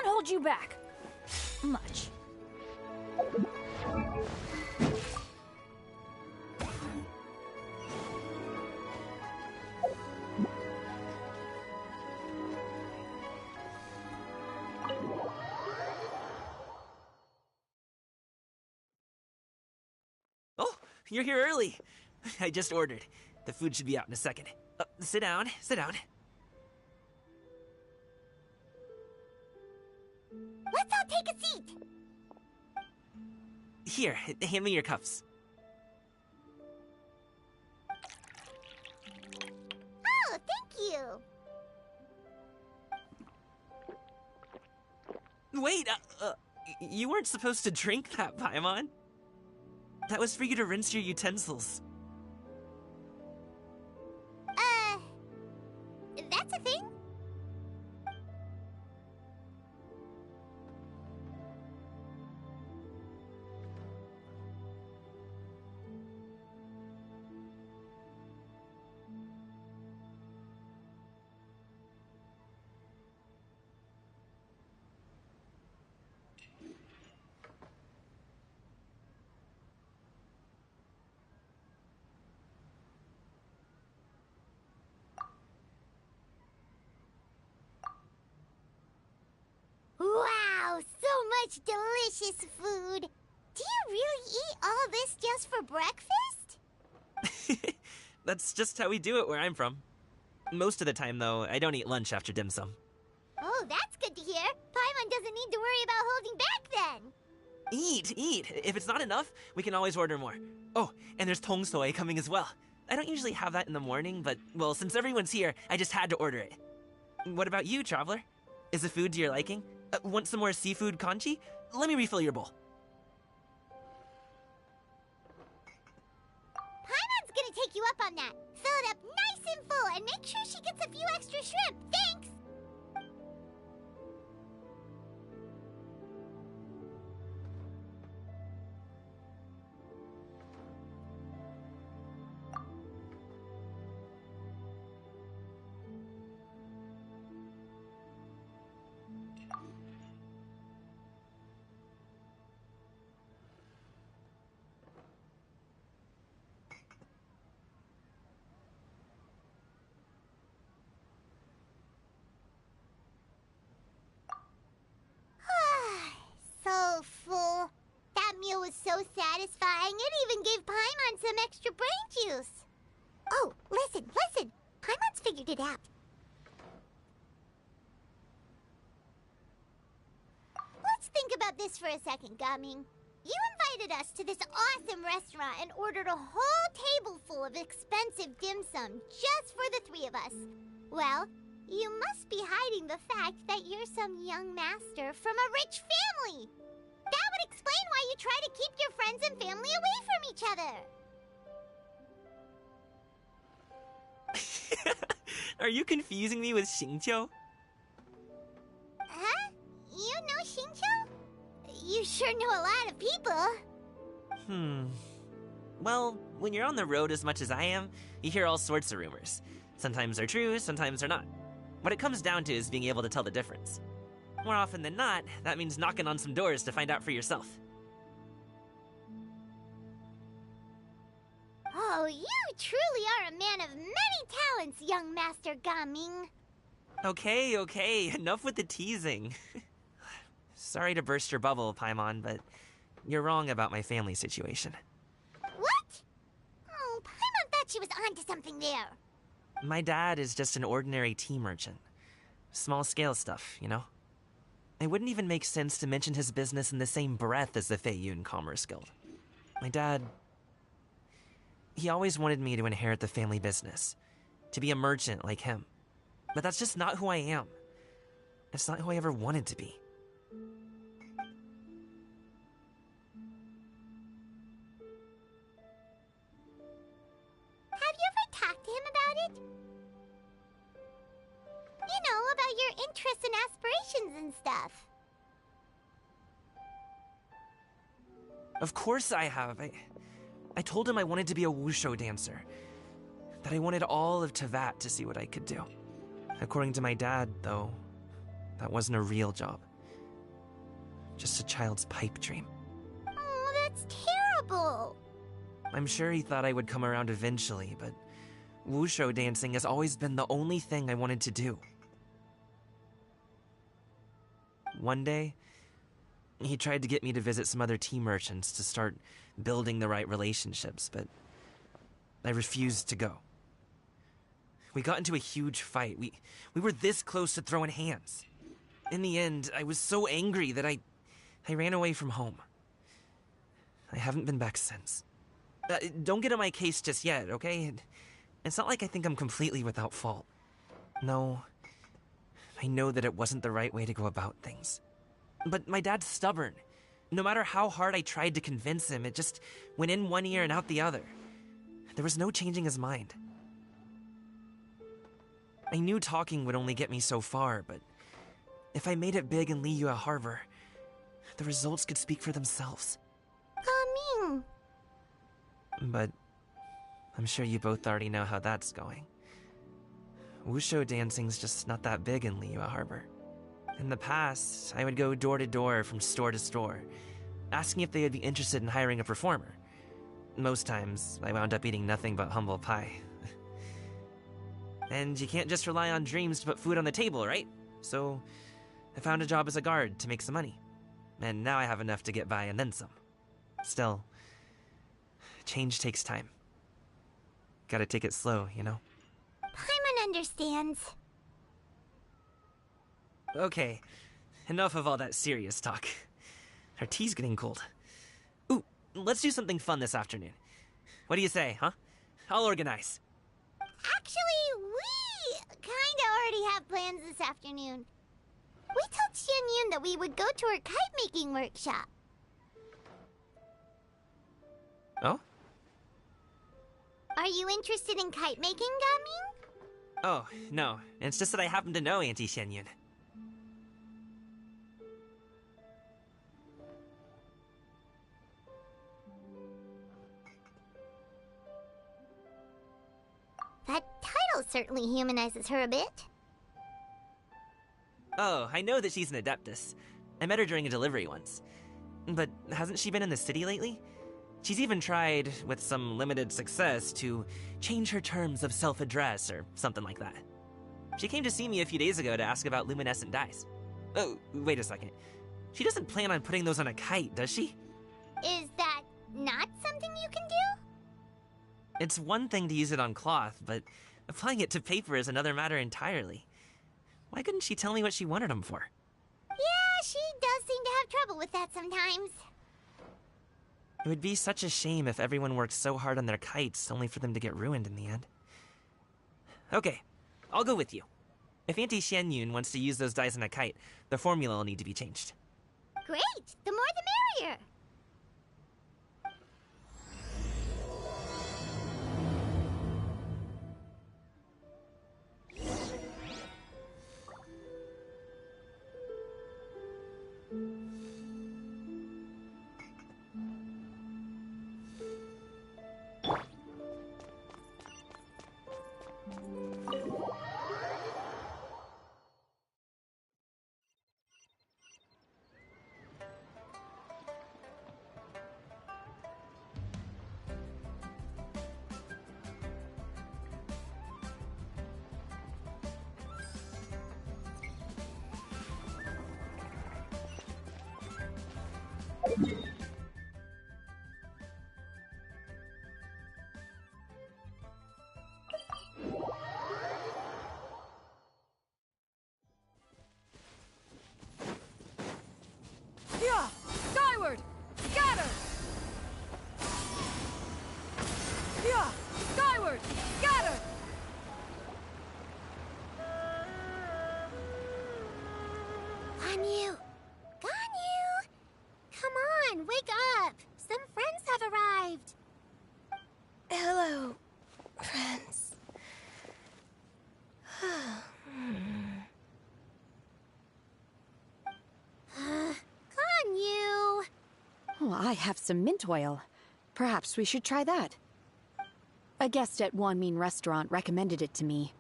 won't hold you back. Much. Oh, you're here early. I just ordered. The food should be out in a second. Sit down, sit down. Let's all take a seat. Here, hand me your cups. Oh, thank you. Wait, you weren't supposed to drink that, Paimon. That was for you to rinse your utensils. That's a thing? Wow, so much delicious food. Do you really eat all this just for breakfast? That's just how we do it where I'm from. Most of the time, though, I don't eat lunch after dim sum. Oh, that's good to hear. Paimon doesn't need to worry about holding back then. Eat! If it's not enough, we can always order more. Oh, and there's tong soy coming as well. I don't usually have that in the morning, but, well, since everyone's here, I just had to order it. What about you, traveler? Is the food to your liking? Want some more seafood congee? Let me refill your bowl. Paimon's gonna take you up on that. Fill it up nice and full and make sure she gets a few extra shrimp. Thanks! So full. That meal was so satisfying, it even gave Paimon some extra brain juice. Oh, listen. Paimon's figured it out. Let's think about this for a second, Gaming. You invited us to this awesome restaurant and ordered a whole table full of expensive dim sum just for the three of us. Well, you must be hiding the fact that you're some young master from a rich family. That would explain why you try to keep your friends and family away from each other. Are you confusing me with Xingqiu? Huh? You know Xingqiu? You sure know a lot of people. Well, when you're on the road as much as I am, you hear all sorts of rumors. Sometimes they're true, sometimes they're not. What it comes down to is being able to tell the difference. More often than not, that means knocking on some doors to find out for yourself. Oh, you truly are a man of many talents, young Master Gaming. Okay, enough with the teasing. Sorry to burst your bubble, Paimon, but you're wrong about my family situation. What? Oh, Paimon thought she was onto something there. My dad is just an ordinary tea merchant. Small-scale stuff, you know? It wouldn't even make sense to mention his business in the same breath as the Feiyun Commerce Guild. My dad... he always wanted me to inherit the family business. To be a merchant like him. But that's just not who I am. It's not who I ever wanted to be. Have you ever talked to him about it? You know, about your interests and aspirations and stuff. Of course I have. I told him I wanted to be a wushu dancer. That I wanted all of Tevat to see what I could do. According to my dad, though, that wasn't a real job. just a child's pipe dream. Oh, that's terrible. I'm sure he thought I would come around eventually, but wushu dancing has always been the only thing I wanted to do. One day, he tried to get me to visit some other tea merchants to start building the right relationships, but I refused to go. We got into a huge fight. We were this close to throwing hands. In the end, I was so angry that I ran away from home. I haven't been back since. Don't get on my case just yet, okay? It's not like I think I'm completely without fault. No, I know that it wasn't the right way to go about things. But my dad's stubborn. No matter how hard I tried to convince him, it just went in one ear and out the other. There was no changing his mind. I knew talking would only get me so far, but if I made it big in Liyue Harbor, the results could speak for themselves. Gaming. But I'm sure you both already know how that's going. Wushu dancing's just not that big in Liyue Harbor. In the past, I would go door to door from store to store, asking if they would be interested in hiring a performer. Most times, I wound up eating nothing but humble pie. And you can't just rely on dreams to put food on the table, right? So, I found a job as a guard to make some money. And now I have enough to get by and then some. Still, change takes time. Gotta take it slow, you know? Paimon understands. Okay, enough of all that serious talk. Our tea's getting cold. Ooh, let's do something fun this afternoon. What do you say, huh? I'll organize. Actually, we kinda already have plans this afternoon. We told Xianyun that we would go to her kite-making workshop. Oh? Are you interested in kite-making, Gaming? Oh, no. It's just that I happen to know Auntie Xianyun. That title certainly humanizes her a bit. Oh, I know that she's an Adeptus. I met her during a delivery once. But hasn't she been in the city lately? She's even tried, with some limited success, to change her terms of self-address or something like that. She came to see me a few days ago to ask about luminescent dyes. Oh, wait a second. She doesn't plan on putting those on a kite, does she? Is that not something you can do? It's one thing to use it on cloth, but applying it to paper is another matter entirely. Why couldn't she tell me what she wanted them for? Yeah, she does seem to have trouble with that sometimes. It would be such a shame if everyone worked so hard on their kites only for them to get ruined in the end. Okay, I'll go with you. If Auntie Xianyun wants to use those dyes on a kite, the formula will need to be changed. Great! The more the merrier! Yeah! Skyward! Scatter! Yeah! Skyward! Scatter! Ganyu! Ganyu! Come on, wake up! Some friends have arrived! Hello, friends. Ganyu! Oh, I have some mint oil. Perhaps we should try that. A guest at Wanmin Restaurant recommended it to me.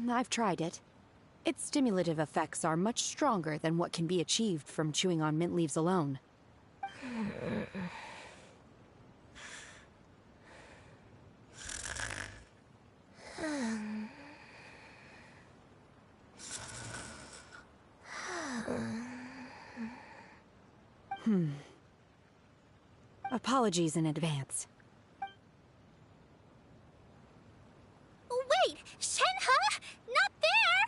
I've tried it. Its stimulative effects are much stronger than what can be achieved from chewing on mint leaves alone. Apologies in advance. Wait! Shenhe? Not there!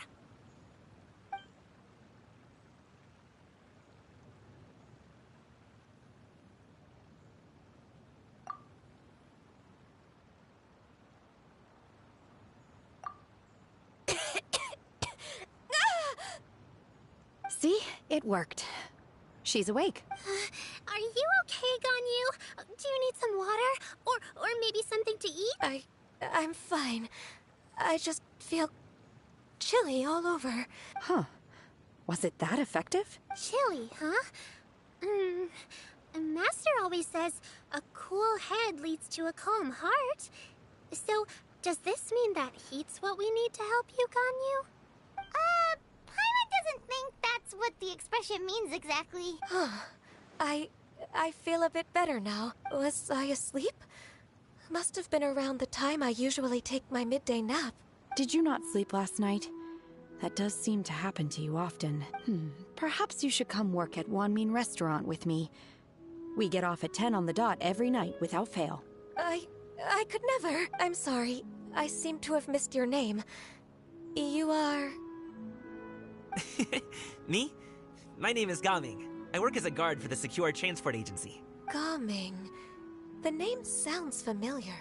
See? It worked. She's awake. Are you okay, Ganyu? Do you need some water? Or maybe something to eat? I'm fine. I just feel chilly all over. Huh. Was it that effective? Chilly, huh? Master always says a cool head leads to a calm heart. So, does this mean that heat's what we need to help you, Ganyu? Paimon doesn't think that's what the expression means exactly. I feel a bit better now. Was I asleep? Must have been around the time I usually take my midday nap. Did you not sleep last night? That does seem to happen to you often. Perhaps you should come work at Wanmin Restaurant with me. We get off at 10 on the dot every night without fail. I could never. I'm sorry. I seem to have missed your name. You are... Me? My name is Gaming. I work as a guard for the Secure Transport Agency. Gaming. The name sounds familiar.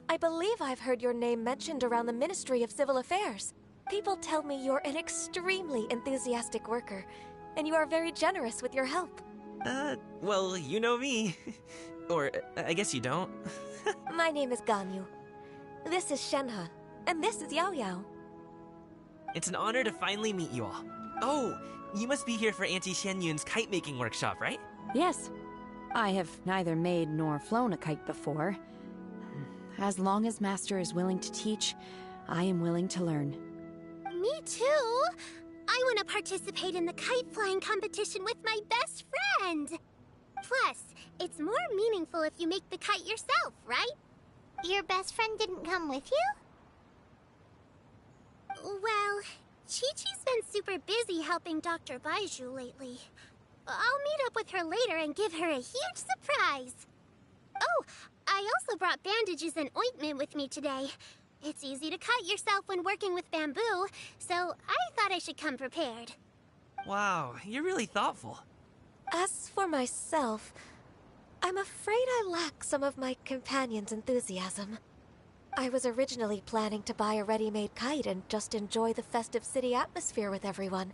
I believe I've heard your name mentioned around the Ministry of Civil Affairs. People tell me you're an extremely enthusiastic worker, and you are very generous with your help. Well, you know me. Or, I guess you don't. My name is Ganyu. This is Shenhe, and this is Yao Yao. It's an honor to finally meet you all. Oh, you must be here for Auntie Xianyun's kite-making workshop, right? Yes. I have neither made nor flown a kite before. As long as Master is willing to teach, I am willing to learn. Me too! I want to participate in the kite flying competition with my best friend! Plus, it's more meaningful if you make the kite yourself, right? Your best friend didn't come with you? Well, Chi-Chi's been super busy helping Dr. Baizhu lately. I'll meet up with her later and give her a huge surprise. Oh, I also brought bandages and ointment with me today. It's easy to cut yourself when working with bamboo, so I thought I should come prepared. Wow, you're really thoughtful. As for myself, I'm afraid I lack some of my companion's enthusiasm. I was originally planning to buy a ready-made kite and just enjoy the festive city atmosphere with everyone.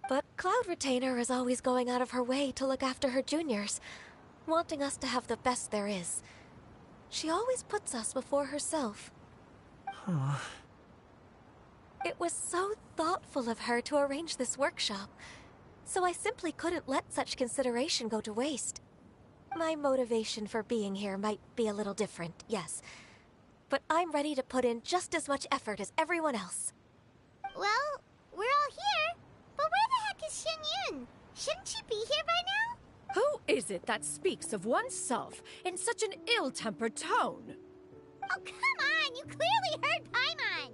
But Cloud Retainer is always going out of her way to look after her juniors, wanting us to have the best there is. She always puts us before herself. Huh. It was so thoughtful of her to arrange this workshop, so I simply couldn't let such consideration go to waste. My motivation for being here might be a little different, yes, but I'm ready to put in just as much effort as everyone else. Well, we're all here, but where the heck is Xianyun? Shouldn't she be here by now? Who is it that speaks of oneself in such an ill-tempered tone? Oh, come on! You clearly heard Paimon!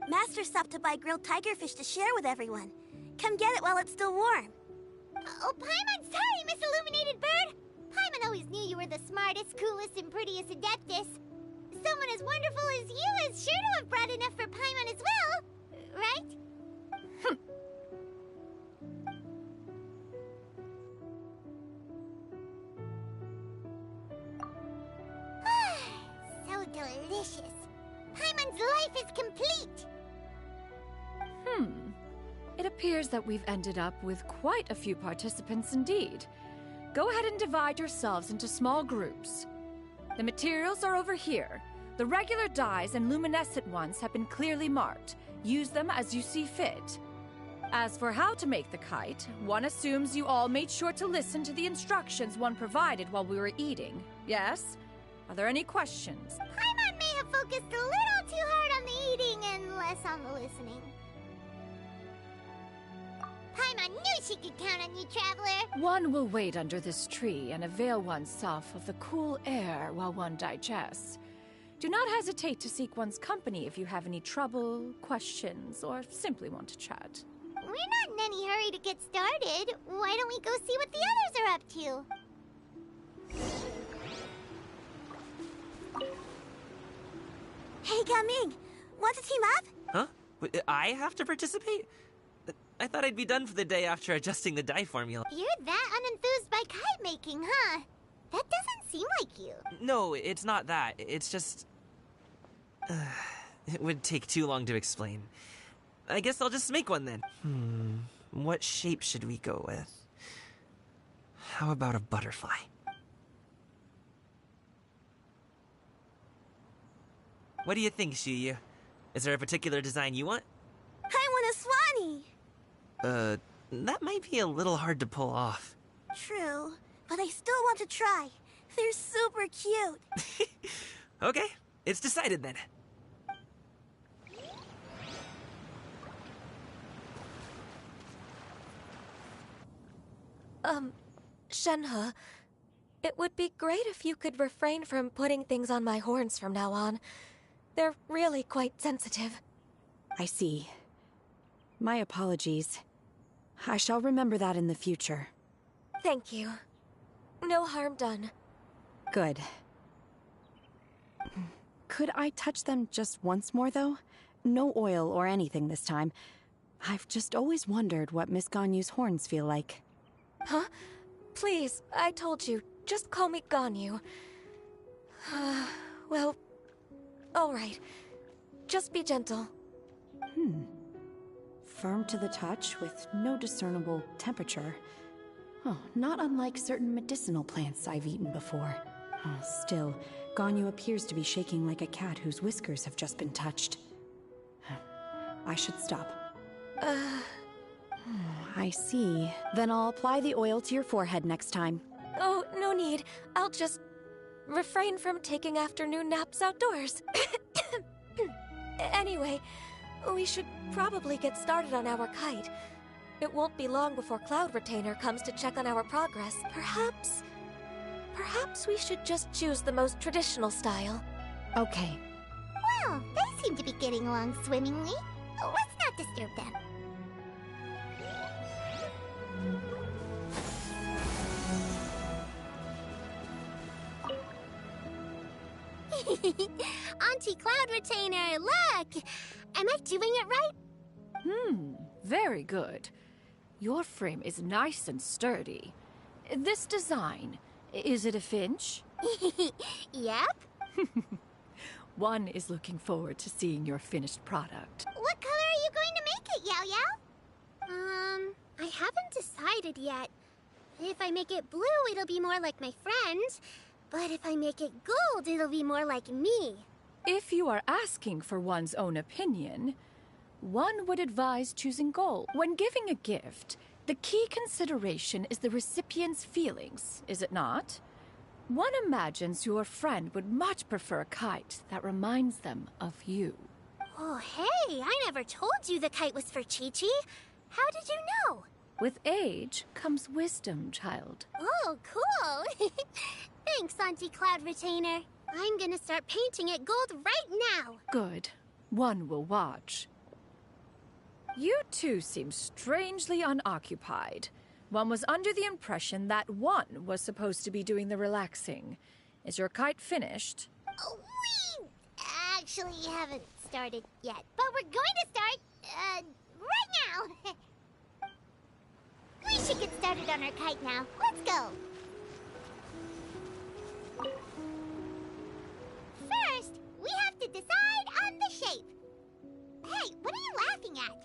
Master stopped to buy grilled tigerfish to share with everyone. Come get it while it's still warm. Oh, Paimon, sorry, Miss Illuminated Bird! Paimon always knew you were the smartest, coolest, and prettiest Adeptus. Someone as wonderful as you is sure to have brought enough for Paimon as well, right? So delicious. Paimon's life is complete. It appears that we've ended up with quite a few participants indeed. Go ahead and divide yourselves into small groups. The materials are over here. The regular dyes and luminescent ones have been clearly marked. Use them as you see fit. As for how to make the kite, one assumes you all made sure to listen to the instructions one provided while we were eating. Yes? Are there any questions? Paimon may have focused a little too hard on the eating and, on the listening. Paimon knew she could count on you, Traveler. One will wait under this tree and avail oneself of the cool air while one digests. Do not hesitate to seek one's company if you have any trouble, questions, or simply want to chat. We're not in any hurry to get started. Why don't we go see what the others are up to? Hey, Gaming! Want to team up? Huh? I have to participate? I thought I'd be done for the day after adjusting the dye formula. You're that unenthused by kite making, huh? That doesn't seem like you. No, it's not that. It's just... it would take too long to explain. I guess I'll just make one then. What shape should we go with? How about a butterfly? What do you think, Shuyu? Is there a particular design you want? I want a swanee! That might be a little hard to pull off. True, but I still want to try. They're super cute. Okay, it's decided then. Shenhe, it would be great if you could refrain from putting things on my horns from now on. They're really quite sensitive. I see. My apologies. I shall remember that in the future. Thank you. No harm done. Good. Could I touch them just once more, though? No oil or anything this time. I've just always wondered what Miss Ganyu's horns feel like. Huh? Please, I told you. Just call me Ganyu. Well, all right. Just be gentle. Firm to the touch with no discernible temperature. Oh, not unlike certain medicinal plants I've eaten before. Still, Ganyu appears to be shaking like a cat whose whiskers have just been touched. I should stop. I see. Then I'll apply the oil to your forehead next time. Oh, no need. I'll just refrain from taking afternoon naps outdoors. Anyway, we should probably get started on our kite. It won't be long before Cloud Retainer comes to check on our progress. Perhaps we should just choose the most traditional style. Okay. Well, they seem to be getting along swimmingly. Let's not disturb them. Auntie Cloud Retainer, look! Am I doing it right? Very good. Your frame is nice and sturdy. This design, is it a Finch? Yep. One is looking forward to seeing your finished product. What color are you going to make it, Yao Yao? I haven't decided yet. If I make it blue, it'll be more like my friend. But if I make it gold, it'll be more like me. If you are asking for one's own opinion, one would advise choosing gold. When giving a gift, the key consideration is the recipient's feelings, is it not? One imagines your friend would much prefer a kite that reminds them of you. Oh, hey, I never told you the kite was for Chi-Chi. How did you know? With age comes wisdom, child. Oh, cool. Thanks, Auntie Cloud Retainer. I'm gonna start painting it gold right now. Good. One will watch. You two seem strangely unoccupied. One was under the impression that one was supposed to be doing the relaxing. Is your kite finished? We actually haven't started yet, but we're going to start, right now. We should get started on our kite now. Let's go. First, we have to decide on the shape. Hey, what are you laughing at?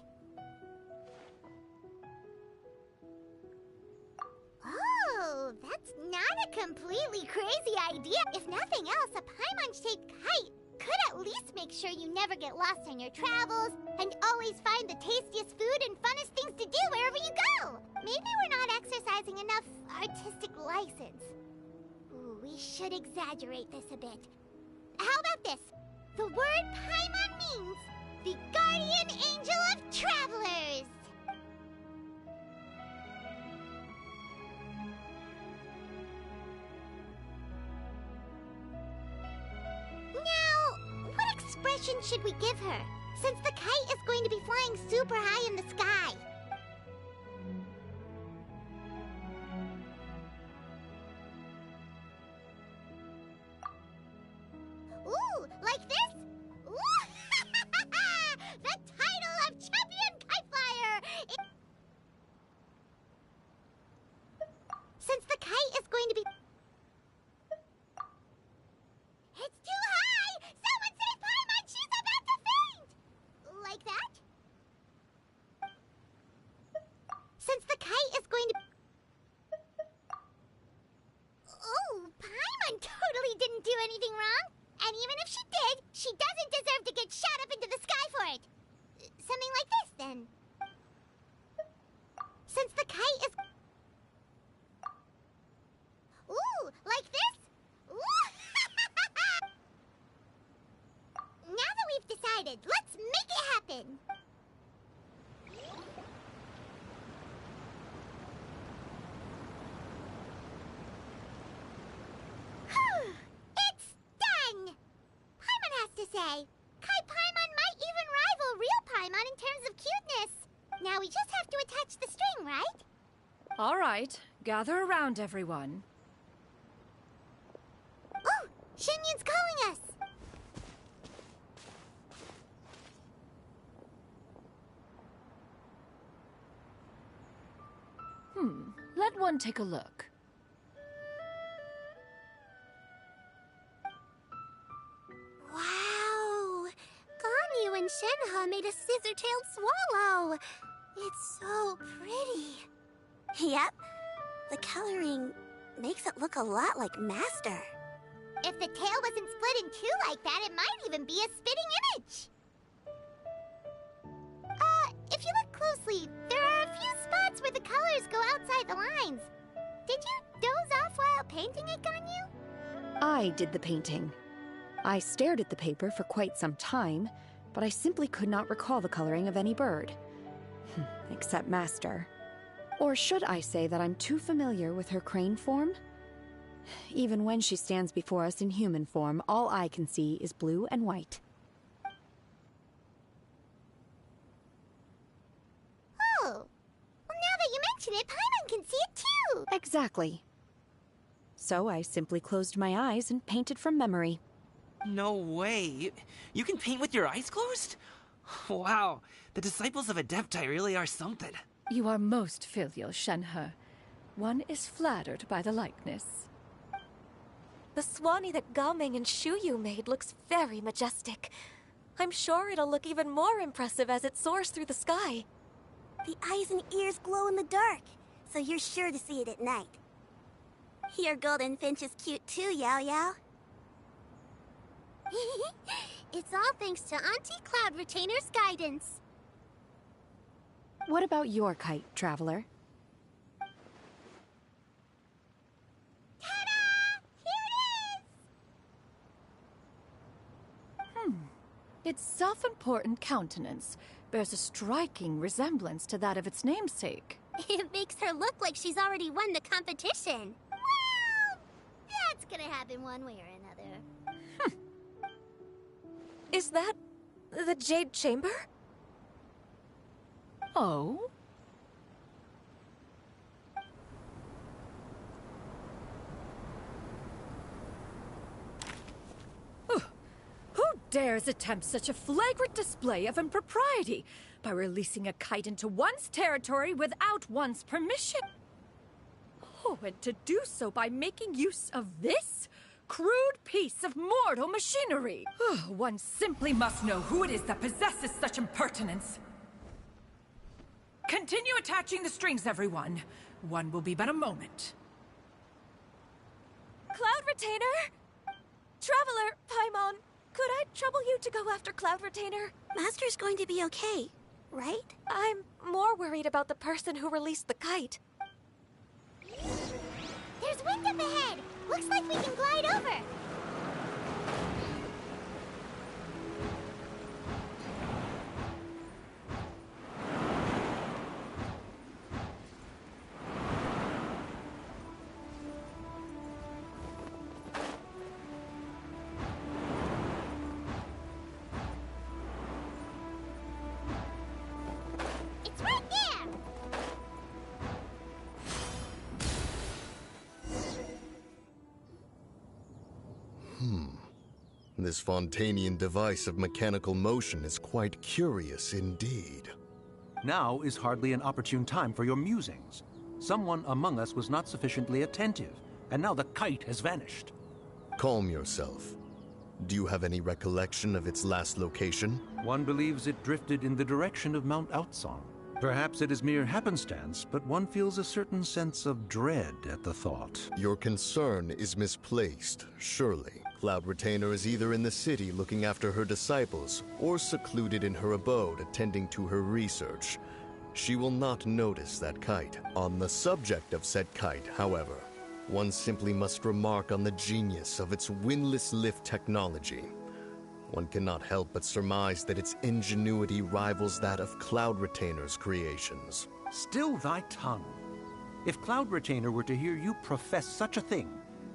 Oh, that's not a completely crazy idea. If nothing else, a Paimon-shaped kite could at least make sure you never get lost on your travels and always find the tastiest food and funnest things to do wherever you go. Maybe we're not exercising enough artistic license. Ooh, we should exaggerate this a bit. How about this? The word Paimon means the guardian mission should we give her, since the kite is going to be flying super high in the sky? Ooh, like this? Ooh! The title of Champion Kite Flyer! Since the kite is going to be... It's too high! Someone save Paimon! She's about to faint! Like that? Since the kite is going to... Oh, Paimon totally didn't do anything wrong. And even if she did, she doesn't deserve to get shot up into the sky for it. Something like this, then. Since the kite is... Ooh, like this? Ooh! Now that we've decided, let's make it happen. It's done! Paimon has to say, Kai Paimon might even rival real Paimon in terms of cuteness. Now we just have to attach the string, right? All right, gather around, everyone. Oh, Shenyun's calling us! Let one take a look. Wow! Ganyu and Shenhe made a scissor-tailed swallow. It's so pretty. Yep. The coloring makes it look a lot like Master. If the tail wasn't split in two like that, it might even be a spitting image. If you look closely, there are a few spots where the colors go outside the lines. Did you doze off while painting it, Ganyu? I did the painting. I stared at the paper for quite some time, but I simply could not recall the coloring of any bird. Except Master. Or should I say that I'm too familiar with her crane form? Even when she stands before us in human form, all I can see is blue and white. Oh, well, now that you mention it, Paimon can see it too! Exactly. So I simply closed my eyes and painted from memory. No way. You can paint with your eyes closed? Wow, the disciples of Adepti really are something. You are most filial, Shenhe. One is flattered by the likeness. The Swanee that Gaming and Shuyu made looks very majestic. I'm sure it'll look even more impressive as it soars through the sky. The eyes and ears glow in the dark, so you're sure to see it at night. Your golden finch is cute too, Yao Yao. It's all thanks to Auntie Cloud Retainer's guidance. What about your kite, Traveler? Ta-da! Here it is! Its self-important countenance bears a striking resemblance to that of its namesake. It makes her look like she's already won the competition. Well, that's gonna happen one way or another. Is that the Jade Chamber? Oh? Who dares attempt such a flagrant display of impropriety by releasing a kite into one's territory without one's permission? Oh, and to do so by making use of this crude piece of mortal machinery. One simply must know who it is that possesses such impertinence. Continue attaching the strings, everyone. One will be but a moment. Cloud Retainer? Traveler, Paimon, could I trouble you to go after Cloud Retainer? Master's going to be okay, right? I'm more worried about the person who released the kite. There's wind up ahead! Looks like we can glide over! This Fontanian device of mechanical motion is quite curious indeed. Now is hardly an opportune time for your musings. Someone among us was not sufficiently attentive, and now the kite has vanished. Calm yourself. Do you have any recollection of its last location? One believes it drifted in the direction of Mount Outsong. Perhaps it is mere happenstance, but one feels a certain sense of dread at the thought. Your concern is misplaced, surely. Cloud Retainer is either in the city looking after her disciples, or secluded in her abode attending to her research. She will not notice that kite. On the subject of said kite, however, one simply must remark on the genius of its windlass lift technology. One cannot help but surmise that its ingenuity rivals that of Cloud Retainer's creations. Still thy tongue. If Cloud Retainer were to hear you profess such a thing,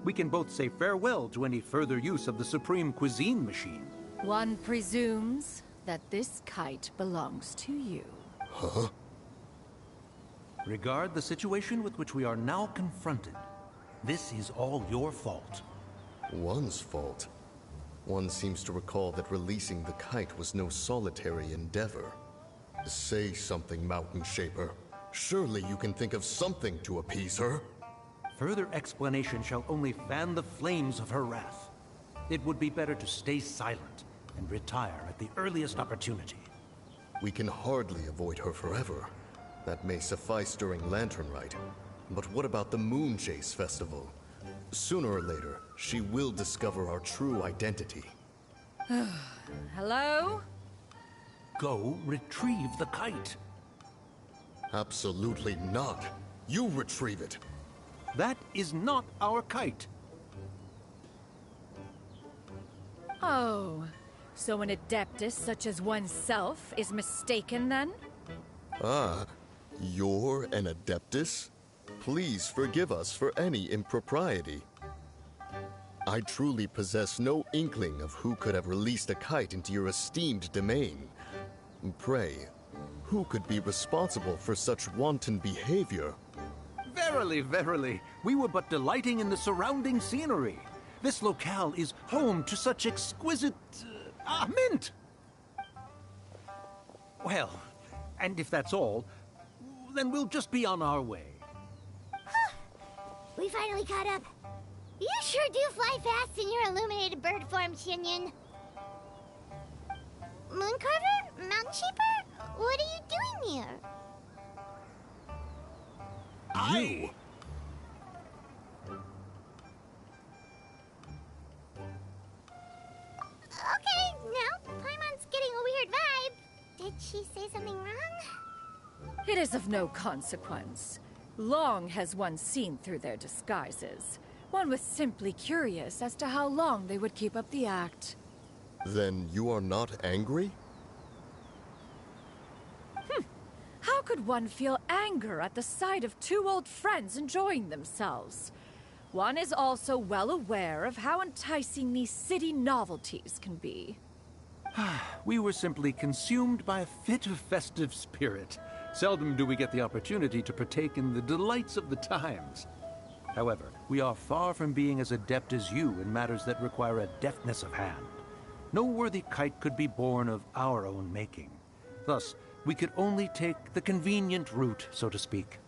we can both say farewell to any further use of the Supreme Cuisine Machine. One presumes that this kite belongs to you. Huh? Regard the situation with which we are now confronted. This is all your fault. One's fault? One seems to recall that releasing the kite was no solitary endeavor. Say something, Mountain Shaper. Surely you can think of something to appease her. Further explanation shall only fan the flames of her wrath. It would be better to stay silent and retire at the earliest opportunity. We can hardly avoid her forever. That may suffice during Lantern Rite. But what about the Moon Chase Festival? Sooner or later, she will discover our true identity. Hello? Go retrieve the kite. Absolutely not. You retrieve it. That is not our kite. Oh, so an adeptus such as oneself is mistaken then? Ah, you're an Adeptus? Please forgive us for any impropriety. I truly possess no inkling of who could have released a kite into your esteemed domain. Pray, who could be responsible for such wanton behavior? Verily, verily, we were but delighting in the surrounding scenery. This locale is home to such exquisite... mint! Well, and if that's all, then we'll just be on our way. We finally caught up. You sure do fly fast in your illuminated bird form, Shinyan. Mooncarver? Mountain Shaper? What are you doing here? You? Okay, now Paimon's getting a weird vibe. Did she say something wrong? It is of no consequence. Long has one seen through their disguises. One was simply curious as to how long they would keep up the act. Then you are not angry? How could one feel anger at the sight of two old friends enjoying themselves? One is also well aware of how enticing these city novelties can be. We were simply consumed by a fit of festive spirit. Seldom do we get the opportunity to partake in the delights of the times. However, we are far from being as adept as you in matters that require a deftness of hand. No worthy kite could be born of our own making. Thus, we could only take the convenient route, so to speak.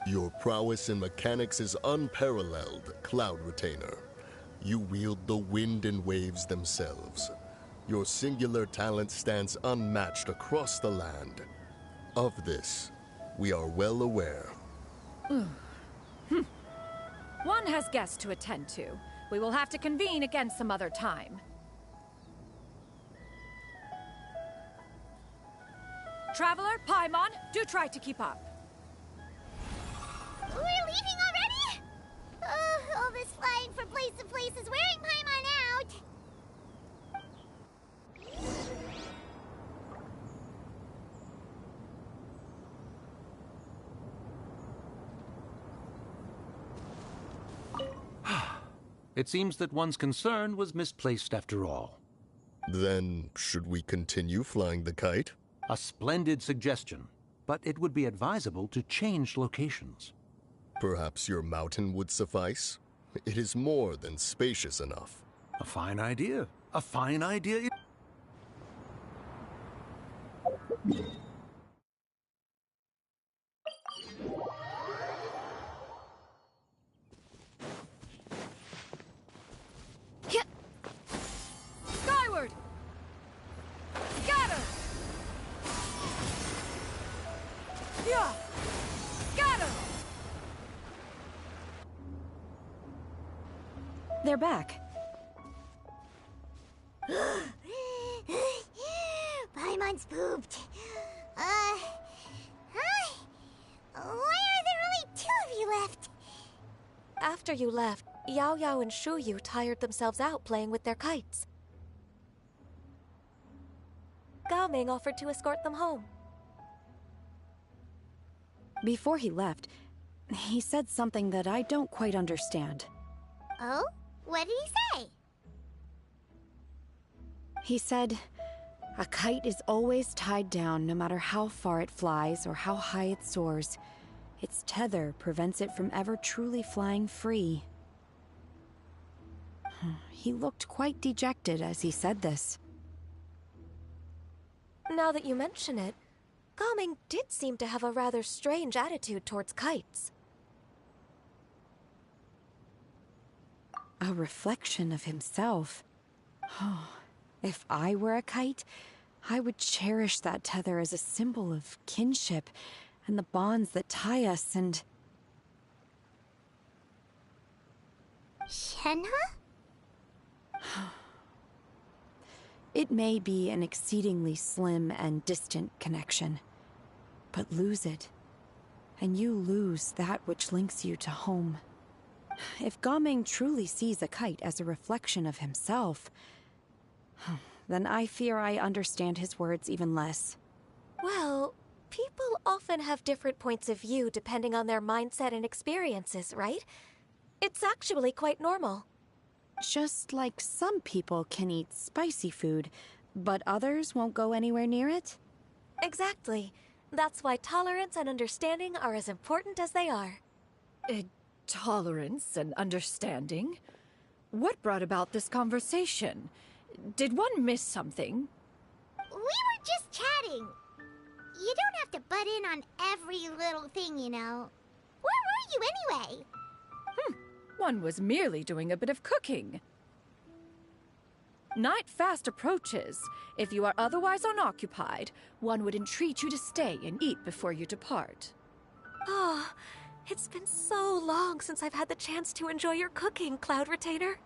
Your prowess in mechanics is unparalleled, Cloud Retainer. You wield the wind and waves themselves. Your singular talent stands unmatched across the land. Of this, we are well aware. One has guests to attend to. We will have to convene again some other time. Traveler, Paimon, do try to keep up. We're leaving already? All this flying from place to place is wearing Paimon out. It seems that one's concern was misplaced after all. Then, should we continue flying the kite? A splendid suggestion, but it would be advisable to change locations. Perhaps your mountain would suffice? It is more than spacious enough. A fine idea. A fine idea. Skyward! Scatter! Yeah! Scatter! They're back. Paimon's pooped. Hi. Why are there only 2 of you left? After you left, Yao Yao and Shu Yu tired themselves out playing with their kites. Gao Ming offered to escort them home. Before he left, he said something that I don't quite understand. Oh? What did he say? He said, a kite is always tied down no matter how far it flies or how high it soars. Its tether prevents it from ever truly flying free. He looked quite dejected as he said this. Now that you mention it, Gao Ming did seem to have a rather strange attitude towards kites. A reflection of himself. If I were a kite, I would cherish that tether as a symbol of kinship and the bonds that tie us and... Shenhe? It may be an exceedingly slim and distant connection, but lose it, and you lose that which links you to home. If Gao Ming truly sees a kite as a reflection of himself, then I fear I understand his words even less. Well, people often have different points of view depending on their mindset and experiences, right? It's actually quite normal. Just like some people can eat spicy food, but others won't go anywhere near it? Exactly. That's why tolerance and understanding are as important as they are. Tolerance and understanding? What brought about this conversation? Did one miss something? We were just chatting. You don't have to butt in on every little thing, you know. Where were you anyway? One was merely doing a bit of cooking. Night fast approaches. If you are otherwise unoccupied, one would entreat you to stay and eat before you depart. Oh, it's been so long since I've had the chance to enjoy your cooking, Cloud Retainer.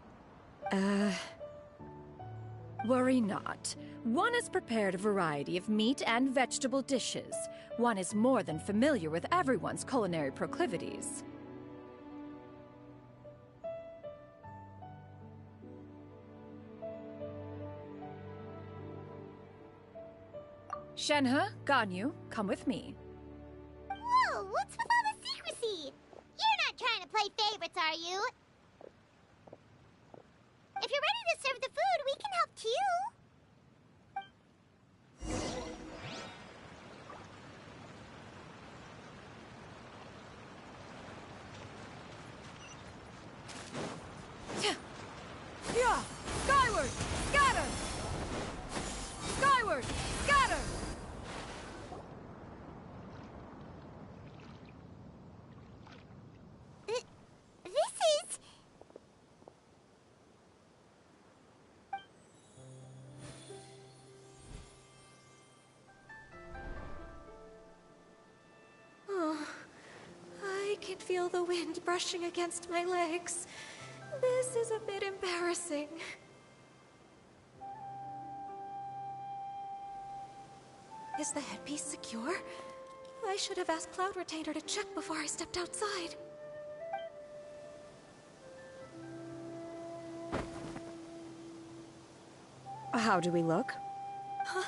Worry not. One has prepared a variety of meat and vegetable dishes. One is more than familiar with everyone's culinary proclivities. Shenhe, Ganyu, come with me. Whoa, what's with all the secrecy? You're not trying to play favorites, are you? If you're ready to serve the food, we can help too. Yeah! Skyward! Scatter! Skyward! Scatter! This is... Oh, I can feel the wind brushing against my legs. This is a bit embarrassing. Is the headpiece secure? I should have asked Cloud Retainer to check before I stepped outside. How do we look? Huh?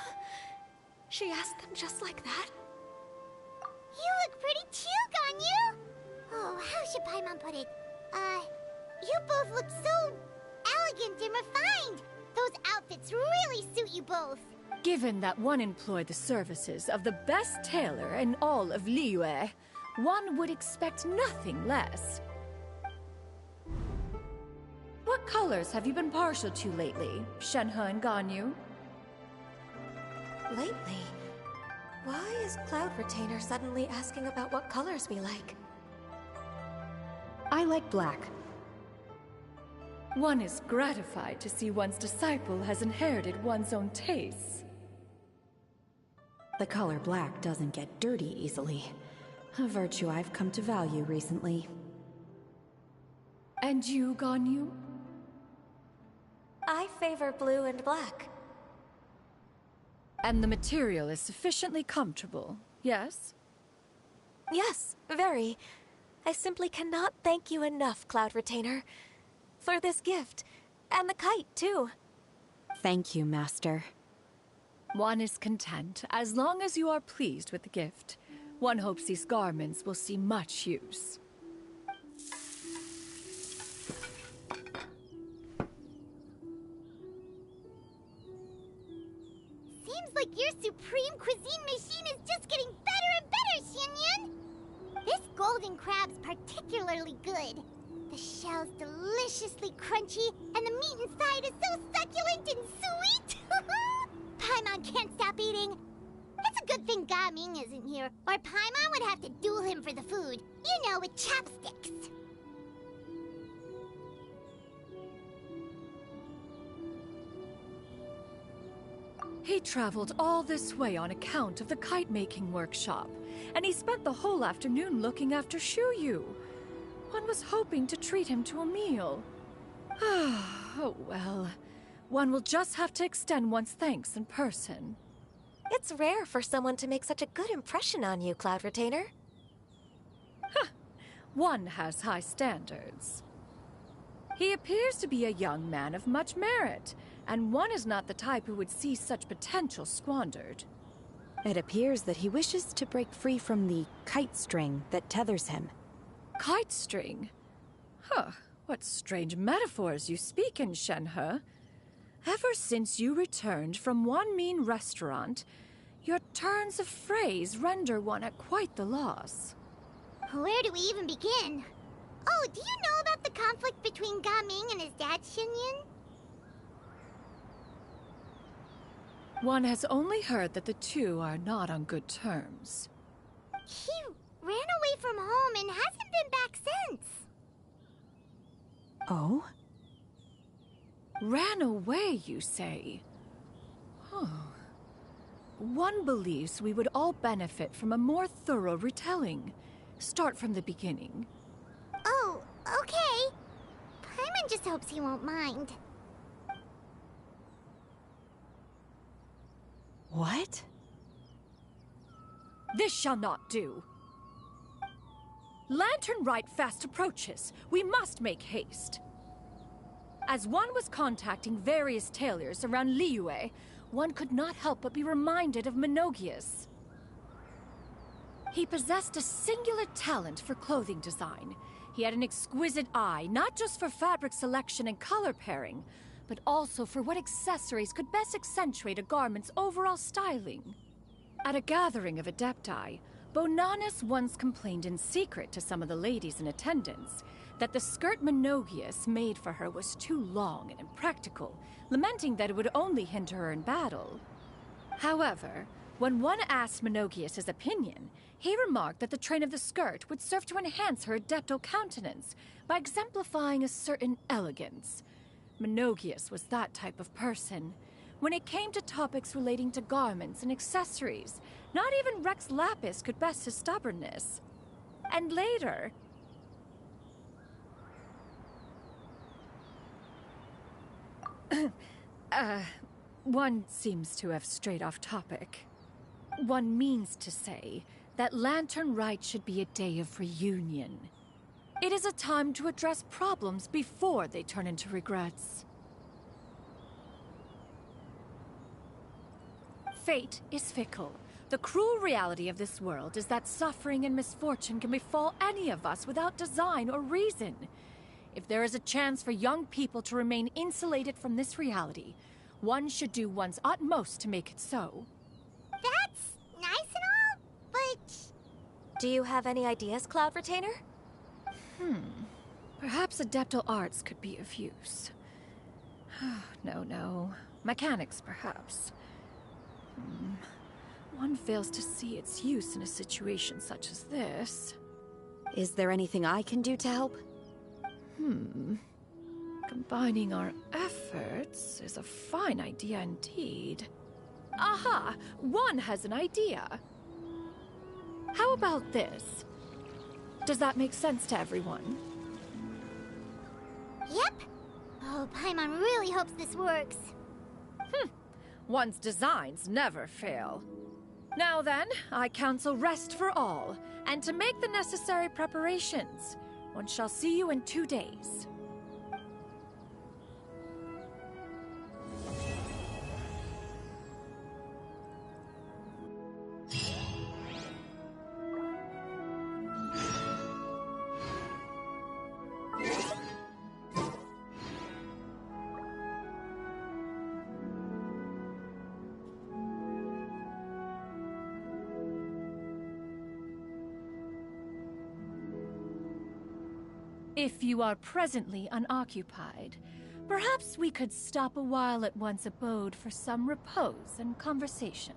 She asked them just like that? You look pretty too, Ganyu! Oh, how should Paimon put it? You both look so elegant and refined! Those outfits really suit you both! Given that one employed the services of the best tailor in all of Liyue, one would expect nothing less. what colors have you been partial to lately, Shenhe and Ganyu? Lately? Why is Cloud Retainer suddenly asking about what colors we like? I like black. One is gratified to see one's disciple has inherited one's own tastes. The color black doesn't get dirty easily. A virtue I've come to value recently. And you, Ganyu? I favor blue and black. And the material is sufficiently comfortable, yes? Yes, very. I simply cannot thank you enough, Cloud Retainer. For this gift. And the kite, too. Thank you, Master. One is content, as long as you are pleased with the gift. One hopes these garments will see much use. Seems like your supreme cuisine machine is just getting better and better, Xinyun! This golden crab's particularly good. The shell's deliciously crunchy, and the meat inside is so succulent and sweet! Paimon can't stop eating. It's a good thing Gaming isn't here, or Paimon would have to duel him for the food. You know, with chopsticks. He traveled all this way on account of the kite-making workshop, and he spent the whole afternoon looking after Shuyu. One was hoping to treat him to a meal. Oh well. One will just have to extend one's thanks in person. It's rare for someone to make such a good impression on you, Cloud Retainer. One has high standards. He appears to be a young man of much merit, and one is not the type who would see such potential squandered. It appears that he wishes to break free from the kite string that tethers him. Kite string? Huh, what strange metaphors you speak in, Shenhe. Ever since you returned from one mean restaurant, your turns of phrase render one at quite the loss. Where do we even begin? Oh, do you know about the conflict between Gaming and his dad, Xinyun? One has only heard that the two are not on good terms. He ran away from home and hasn't been back since. Oh? Ran away, you say? Huh. One believes we would all benefit from a more thorough retelling. Start from the beginning. Oh, okay. Paimon just hopes he won't mind. What? This shall not do. Lantern Rite fast approaches. We must make haste. As one was contacting various tailors around Liyue, one could not help but be reminded of Menogias. He possessed a singular talent for clothing design. He had an exquisite eye, not just for fabric selection and color pairing, but also for what accessories could best accentuate a garment's overall styling. At a gathering of Adepti, Bonanis once complained in secret to some of the ladies in attendance that the skirt Menogias made for her was too long and impractical, lamenting that it would only hinder her in battle. However, when one asked Menogias his opinion, he remarked that the train of the skirt would serve to enhance her adeptal countenance by exemplifying a certain elegance. Menogias was that type of person. When it came to topics relating to garments and accessories, not even Rex Lapis could best his stubbornness. And later... one seems to have strayed off topic. One means to say that Lantern Rite should be a day of reunion. It is a time to address problems before they turn into regrets. Fate is fickle. The cruel reality of this world is that suffering and misfortune can befall any of us without design or reason. If there is a chance for young people to remain insulated from this reality, one should do one's utmost to make it so. That's nice and all, but... Do you have any ideas, Cloud Retainer? Perhaps adeptal arts could be of use. No. Mechanics, perhaps. One fails to see its use in a situation such as this. Is there anything I can do to help? Combining our efforts is a fine idea indeed. Aha! One has an idea. How about this? Does that make sense to everyone? Yep. Oh, Paimon really hopes this works. One's designs never fail. Now then, I counsel rest for all, and to make the necessary preparations. One shall see you in 2 days. If you are presently unoccupied, perhaps we could stop a while at one's abode for some repose and conversation.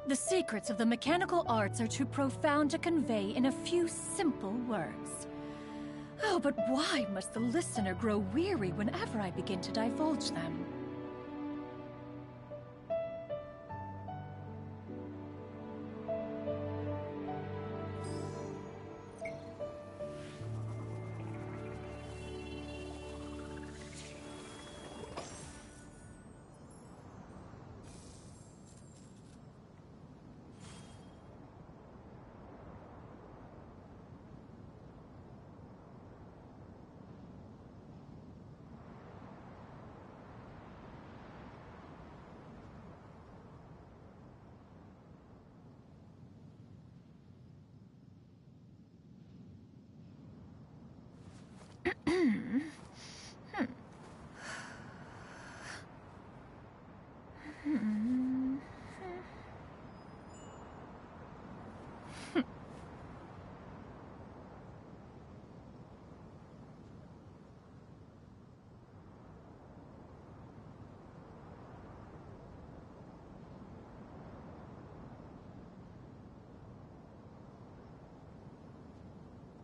The secrets of the mechanical arts are too profound to convey in a few simple words. Oh, but why must the listener grow weary whenever I begin to divulge them?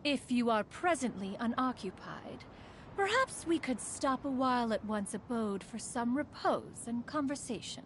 If you are presently unoccupied, perhaps we could stop a while at one's abode for some repose and conversation.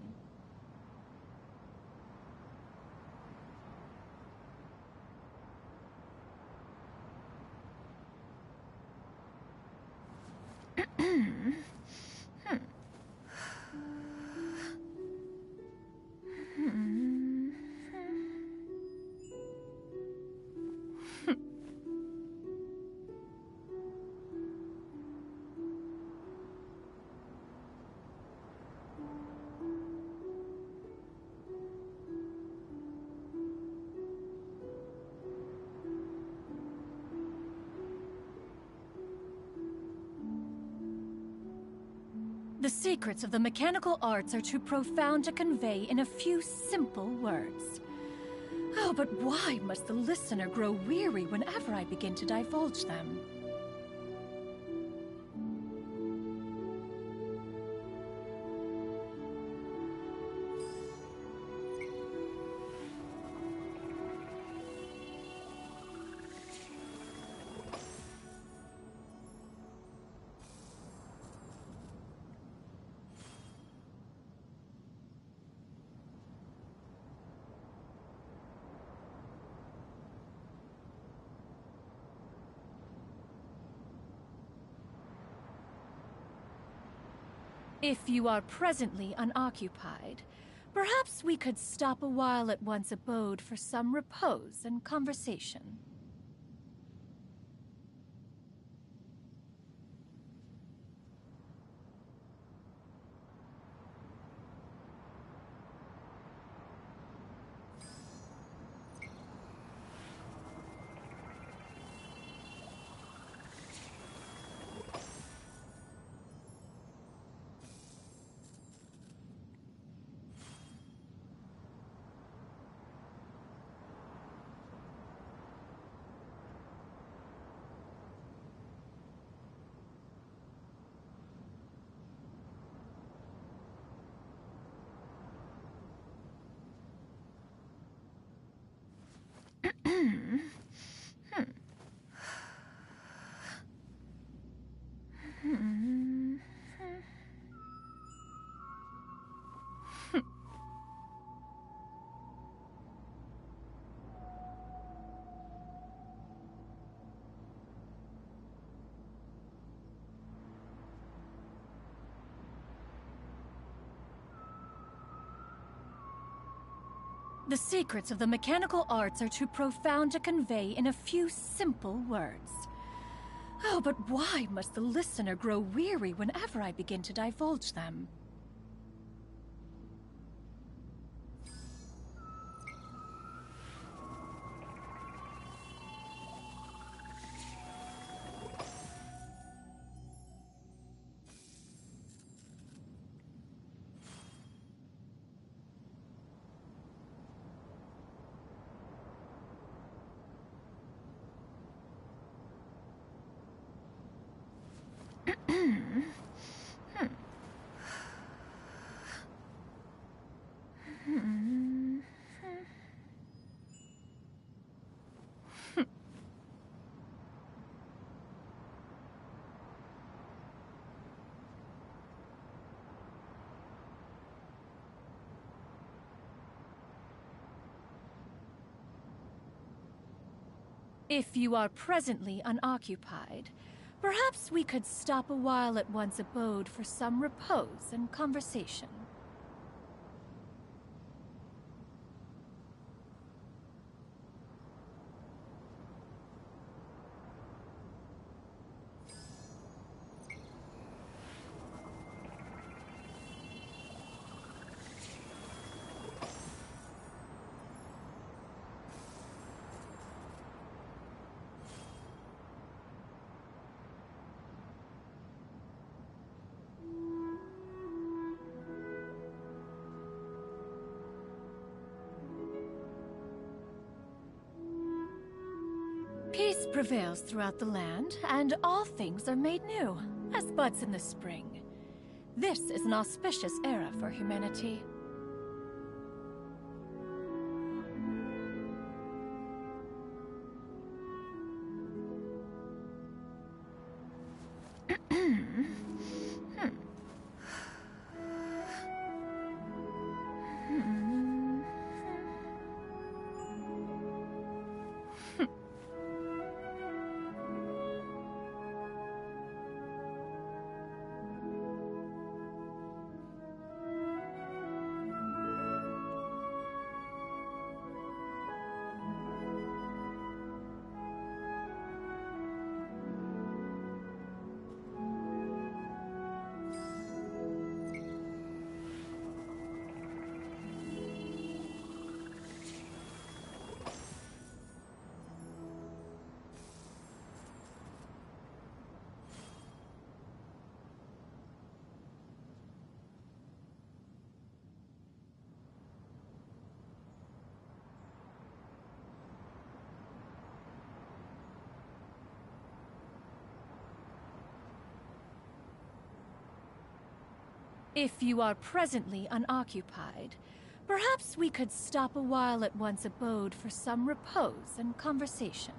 The secrets of the mechanical arts are too profound to convey in a few simple words. Oh, but why must the listener grow weary whenever I begin to divulge them? If you are presently unoccupied, perhaps we could stop a while at one's abode for some repose and conversation. The secrets of the mechanical arts are too profound to convey in a few simple words. Oh, but why must the listener grow weary whenever I begin to divulge them? If you are presently unoccupied, perhaps we could stop a while at one's abode for some repose and conversation. Peace prevails throughout the land, and all things are made new, as buds in the spring. This is an auspicious era for humanity. If you are presently unoccupied, perhaps we could stop a while at one's abode for some repose and conversation.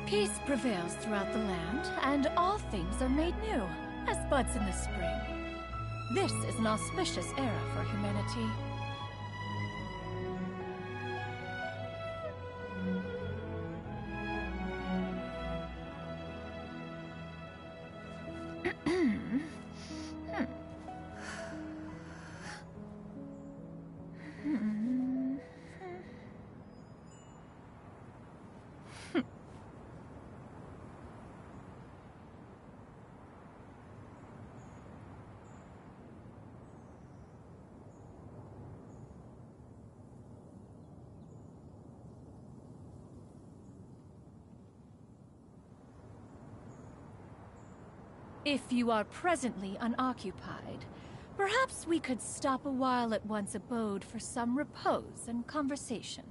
Peace prevails throughout the land, and all things are made new, as buds in the spring. This is an auspicious era for humanity. If you are presently unoccupied, perhaps we could stop a while at one's abode for some repose and conversation.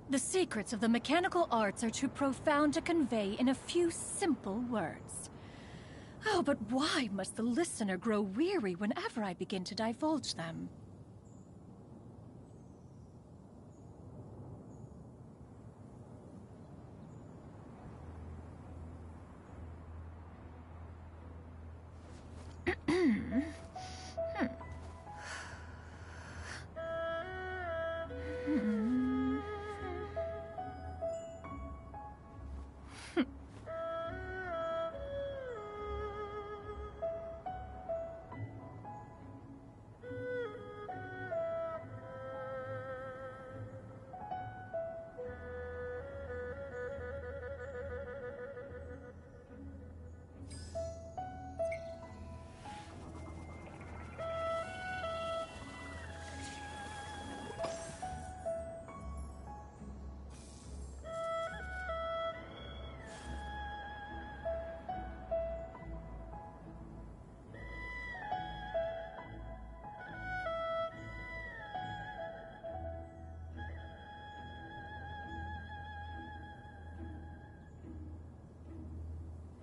The secrets of the mechanical arts are too profound to convey in a few simple words. Oh, but why must the listener grow weary whenever I begin to divulge them?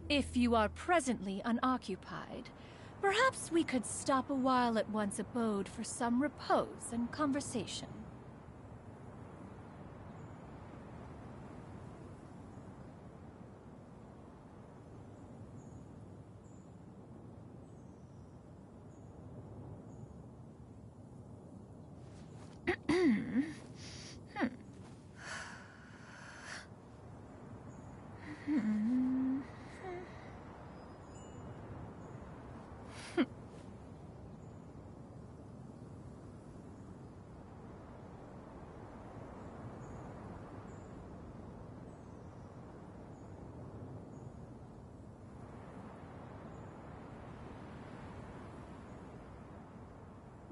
If you are presently unoccupied, perhaps we could stop a while at one's abode for some repose and conversation.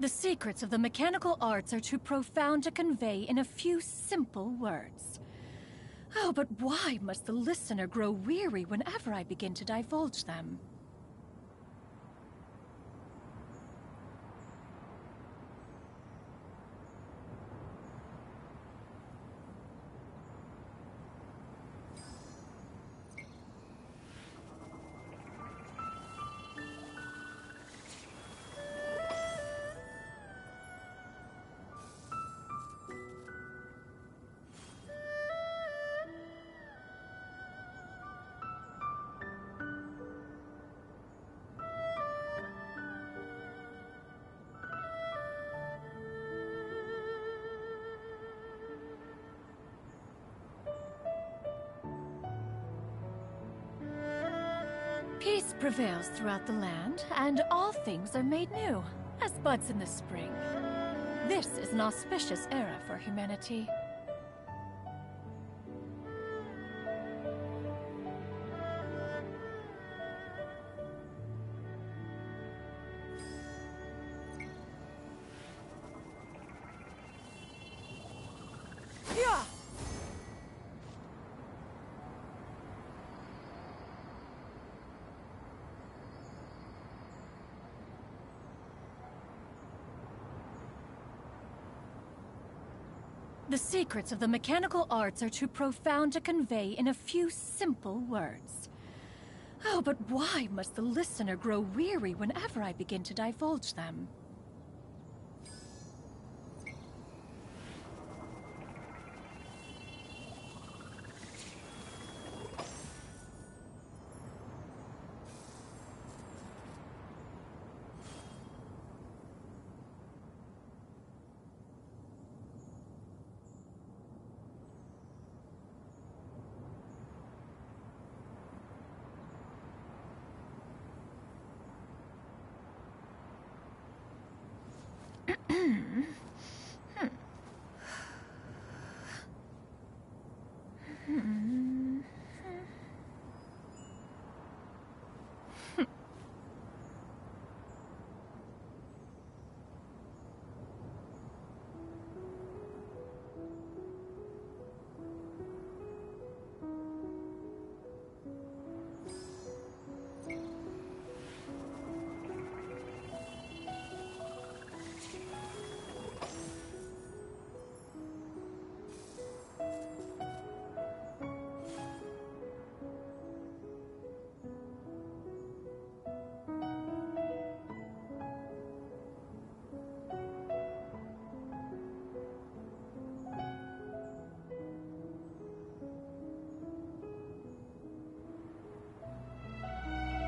The secrets of the mechanical arts are too profound to convey in a few simple words. Oh, but why must the listener grow weary whenever I begin to divulge them? Peace prevails throughout the land, and all things are made new, as buds in the spring. This is an auspicious era for humanity. Yeah! The secrets of the mechanical arts are too profound to convey in a few simple words. Oh, but why must the listener grow weary whenever I begin to divulge them?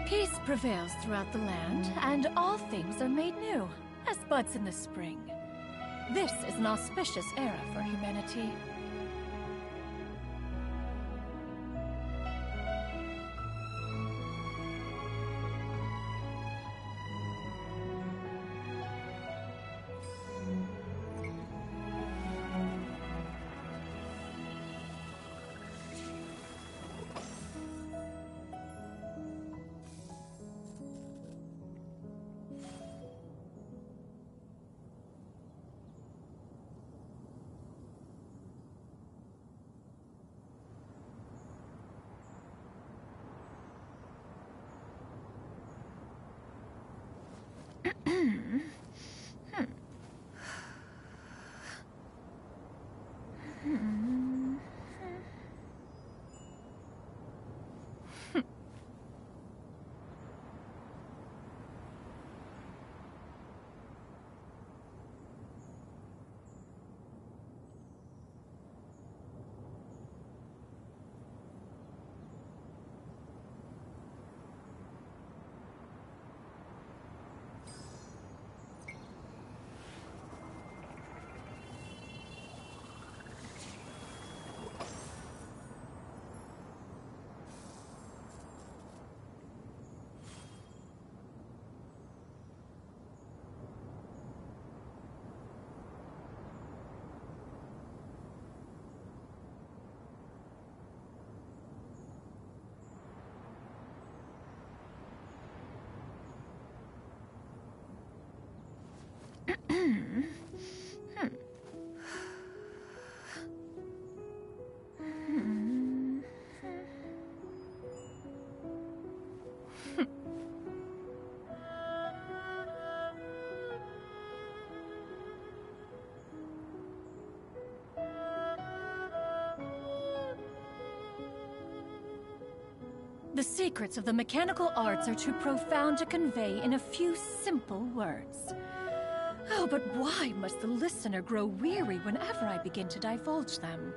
Peace prevails throughout the land, and all things are made new, as buds in the spring. This is an auspicious era for humanity. The secrets of the mechanical arts are too profound to convey in a few simple words. Oh, but why must the listener grow weary whenever I begin to divulge them?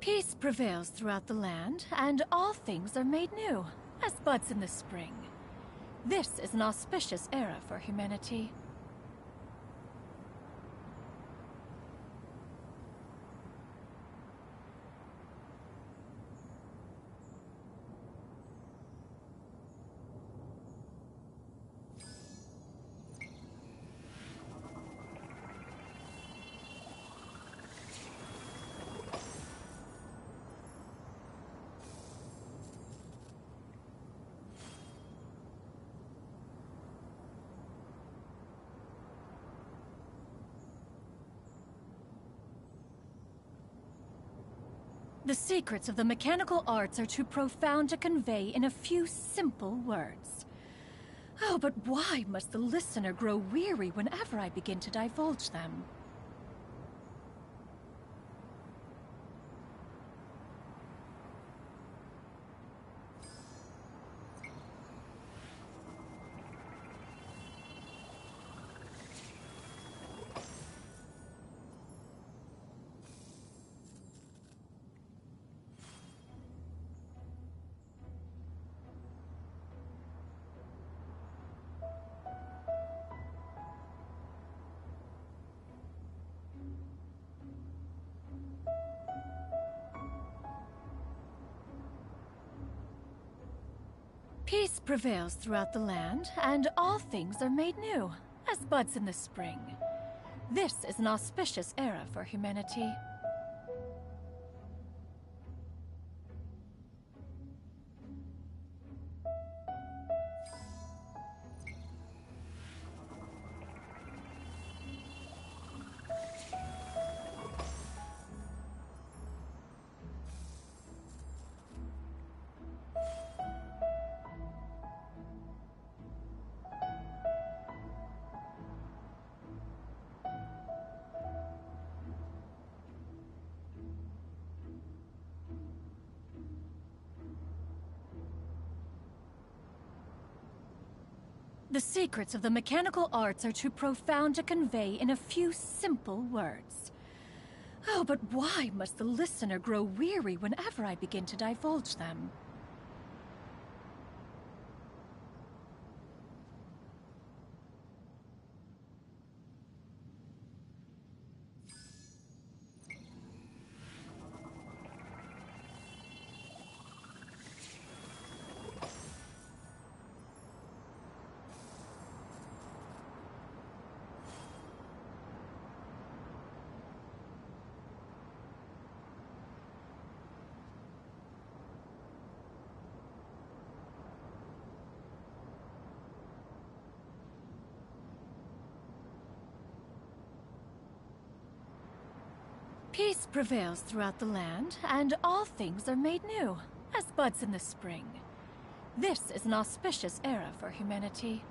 Peace prevails throughout the land, and all things are made new, as buds in the spring. This is an auspicious era for humanity. The secrets of the mechanical arts are too profound to convey in a few simple words. Oh, but why must the listener grow weary whenever I begin to divulge them? Peace prevails throughout the land, and all things are made new, as buds in the spring. This is an auspicious era for humanity. The secrets of the mechanical arts are too profound to convey in a few simple words. Oh, but why must the listener grow weary whenever I begin to divulge them? Peace prevails throughout the land, and all things are made new, as buds in the spring. This is an auspicious era for humanity.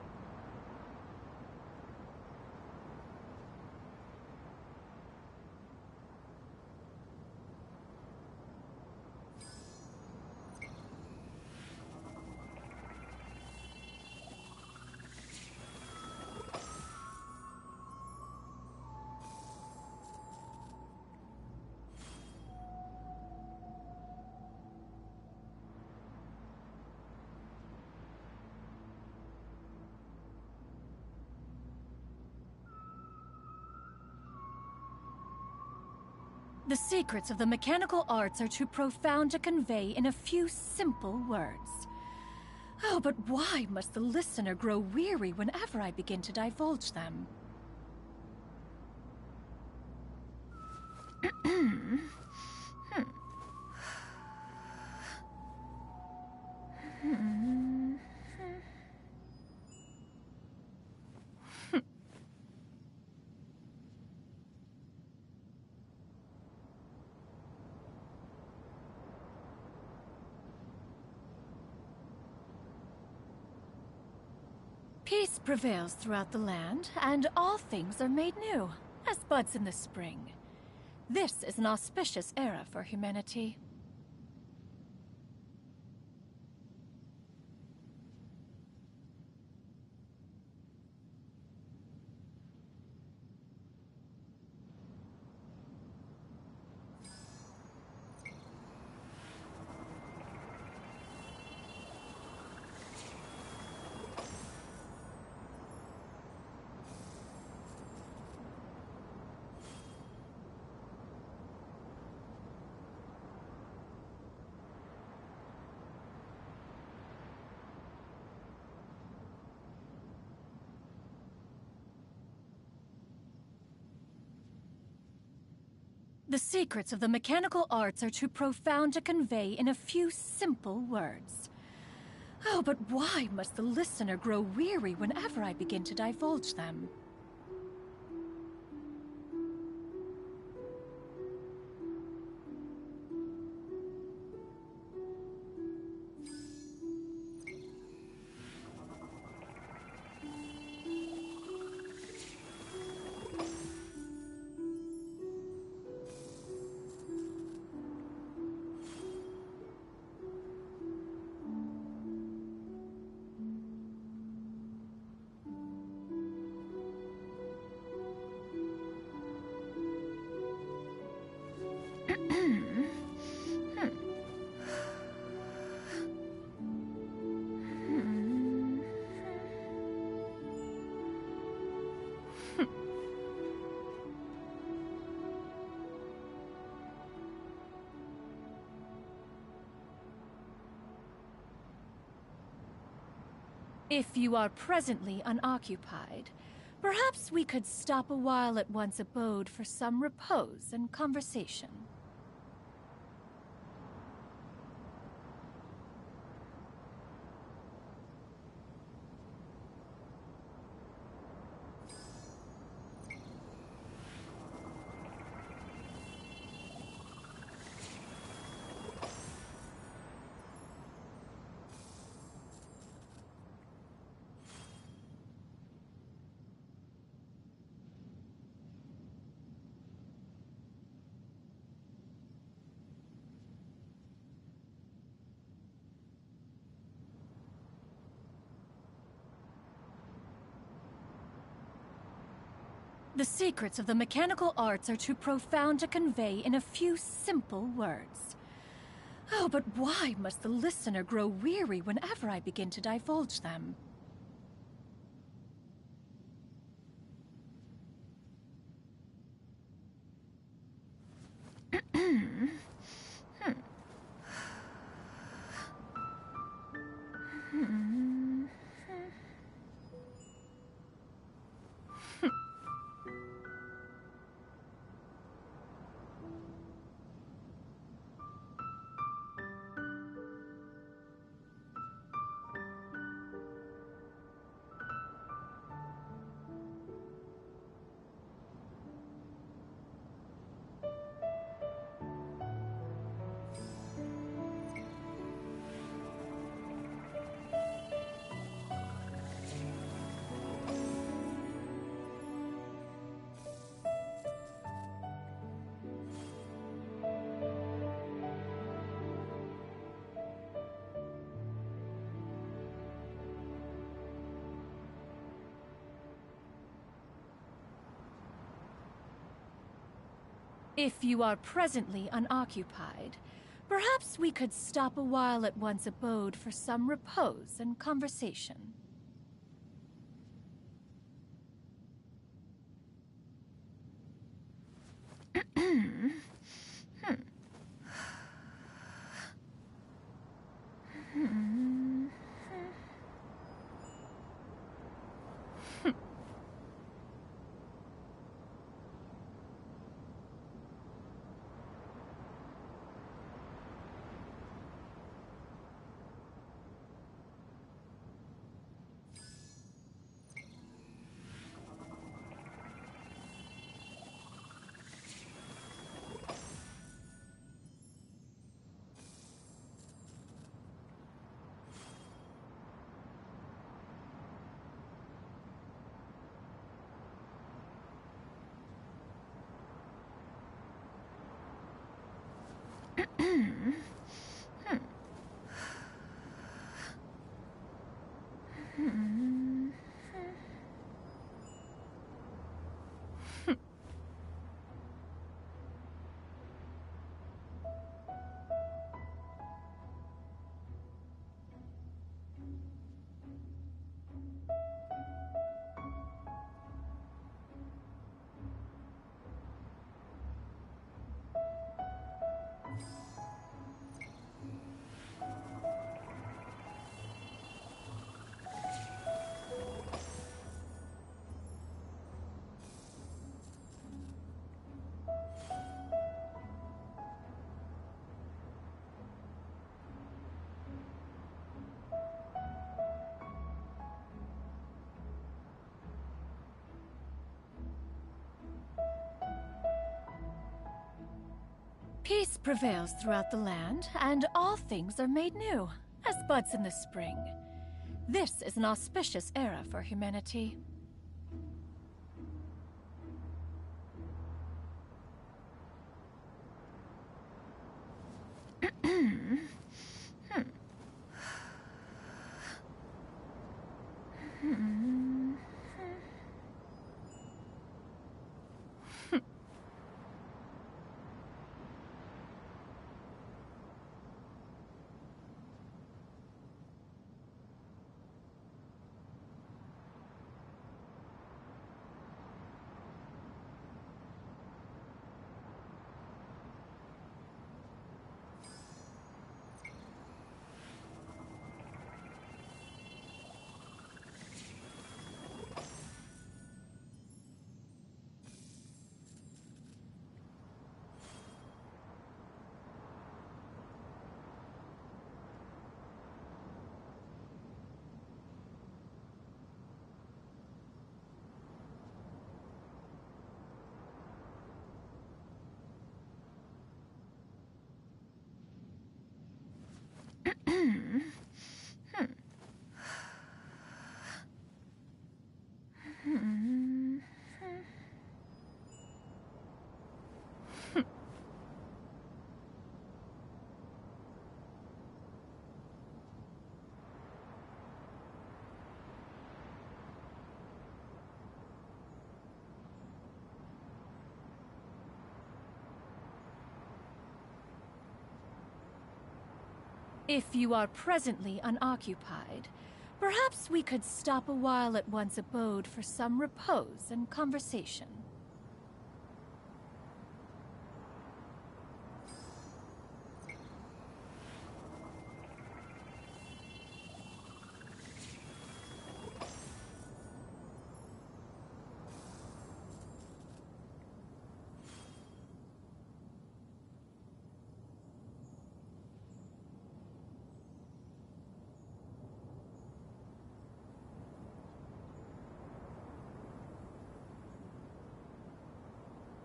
The secrets of the mechanical arts are too profound to convey in a few simple words. Oh, but why must the listener grow weary whenever I begin to divulge them? Peace prevails throughout the land, and all things are made new, as buds in the spring. This is an auspicious era for humanity. The secrets of the mechanical arts are too profound to convey in a few simple words. Oh, but why must the listener grow weary whenever I begin to divulge them? If you are presently unoccupied, perhaps we could stop a while at one's abode for some repose and conversation. The secrets of the mechanical arts are too profound to convey in a few simple words. Oh, but why must the listener grow weary whenever I begin to divulge them? If you are presently unoccupied, perhaps we could stop a while at one's abode for some repose and conversation. Peace prevails throughout the land, and all things are made new, as buds in the spring. This is an auspicious era for humanity. If you are presently unoccupied, perhaps we could stop a while at one's abode for some repose and conversation.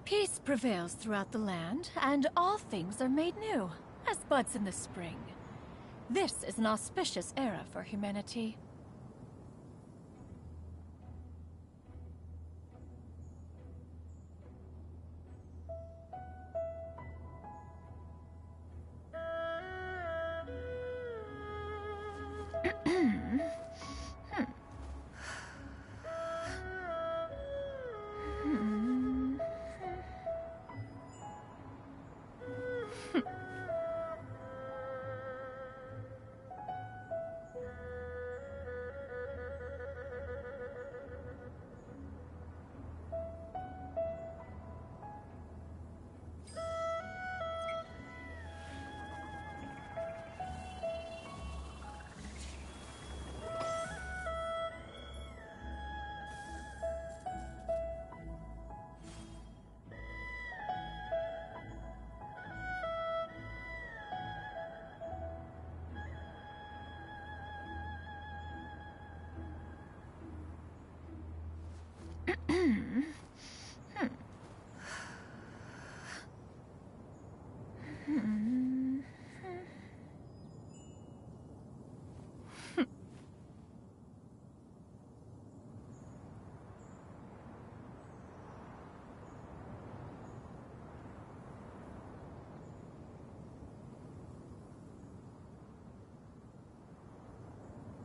Peace prevails throughout the land, and all things are made new, as buds in the spring. This is an auspicious era for humanity.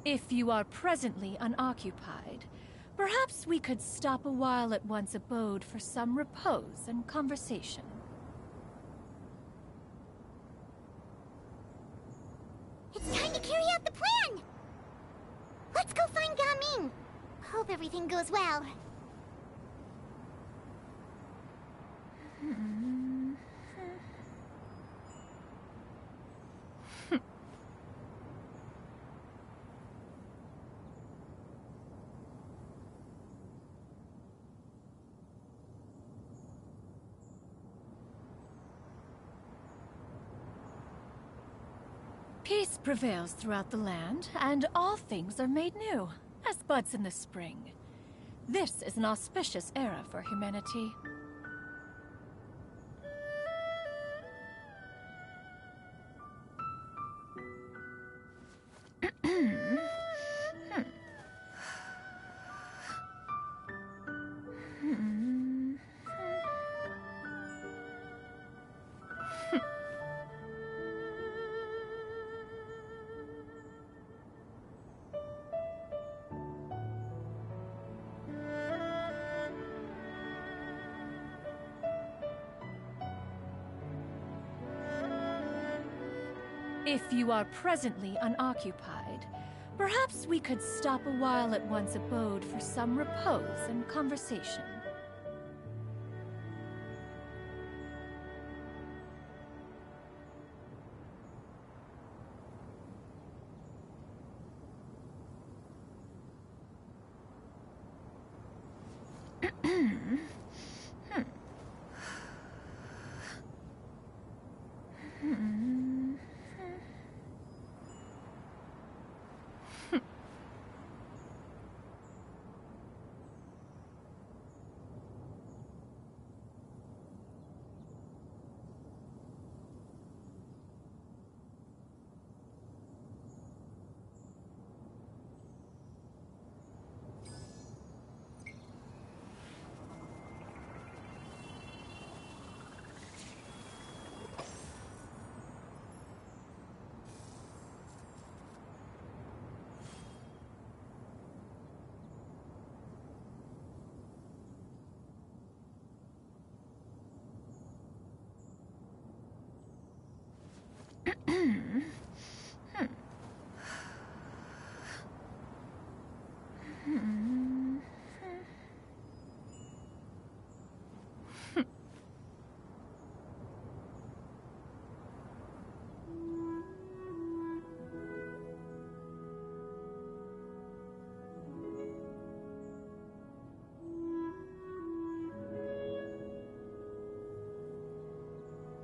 If you are presently unoccupied, perhaps we could stop a while at one's abode for some repose and conversation. It's time to carry out the plan! Let's go find Gaming! Hope everything goes well. Peace prevails throughout the land, and all things are made new, as buds in the spring. This is an auspicious era for humanity. If you are presently unoccupied, perhaps we could stop a while at one's abode for some repose and conversation.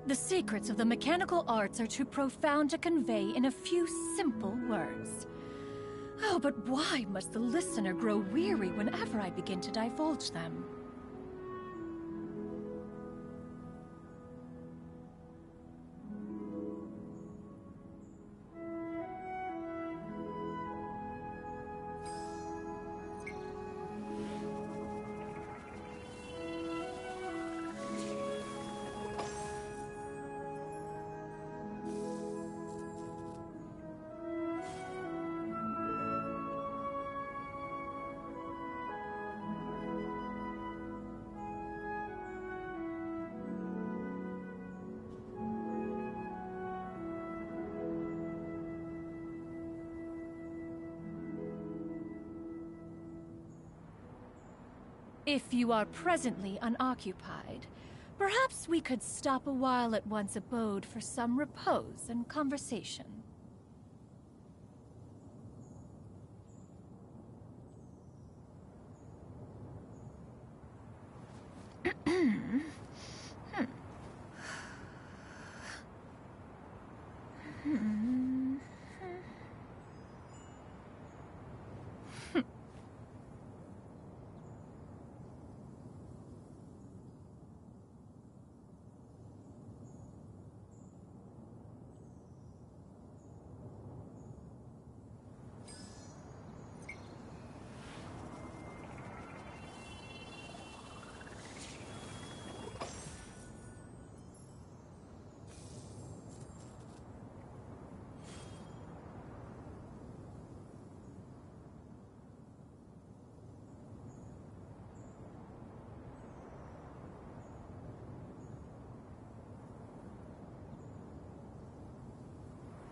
The secrets of the mechanical arts are too profound to convey in a few simple words. Oh, but why must the listener grow weary whenever I begin to divulge them? If you are presently unoccupied, perhaps we could stop a while at one's abode for some repose and conversation.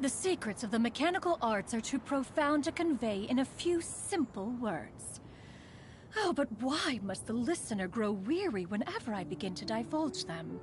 The secrets of the mechanical arts are too profound to convey in a few simple words. Oh, but why must the listener grow weary whenever I begin to divulge them?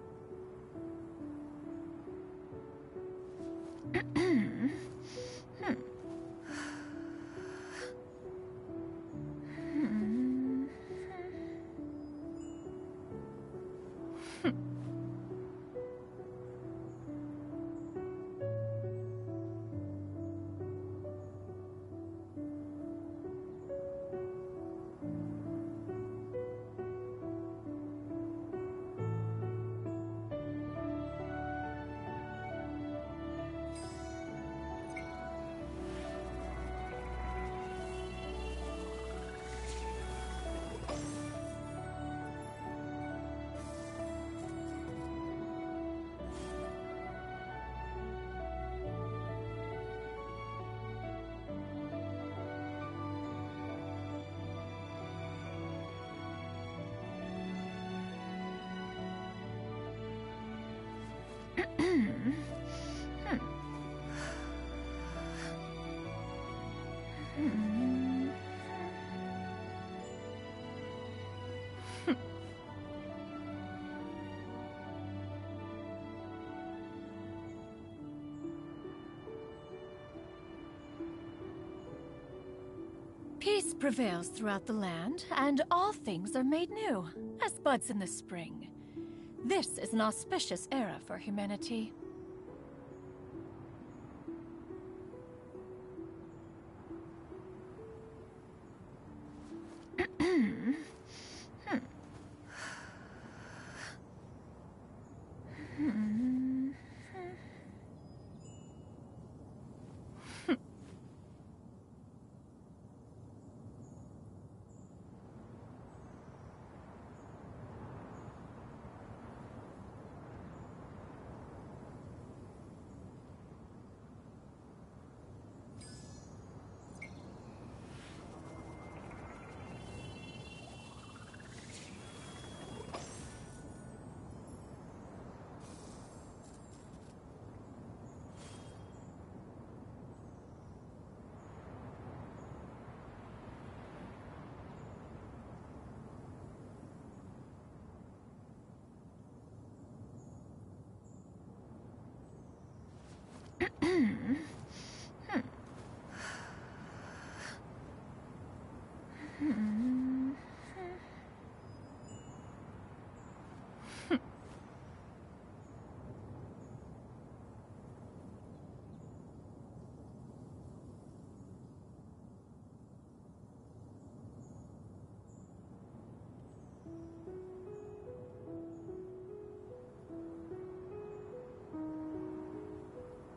Peace prevails throughout the land, and all things are made new, as buds in the spring. This is an auspicious era for humanity.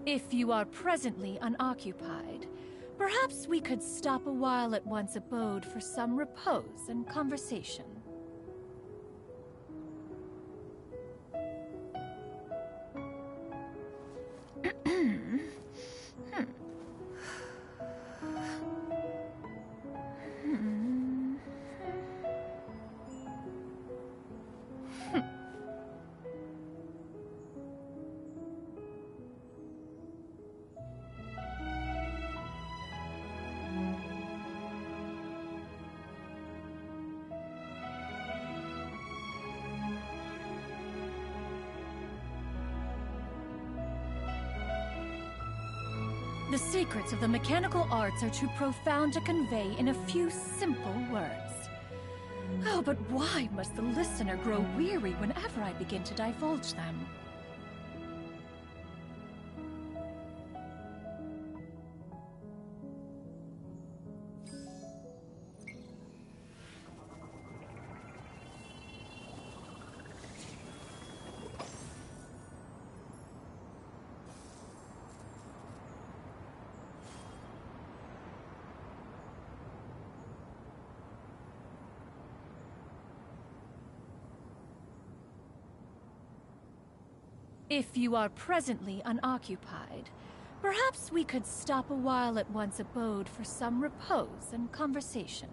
If you are presently unoccupied, perhaps we could stop a while at one's abode for some repose and conversation. The secrets of the mechanical arts are too profound to convey in a few simple words. Oh, but why must the listener grow weary whenever I begin to divulge them? If you are presently unoccupied, perhaps we could stop a while at one's abode for some repose and conversation.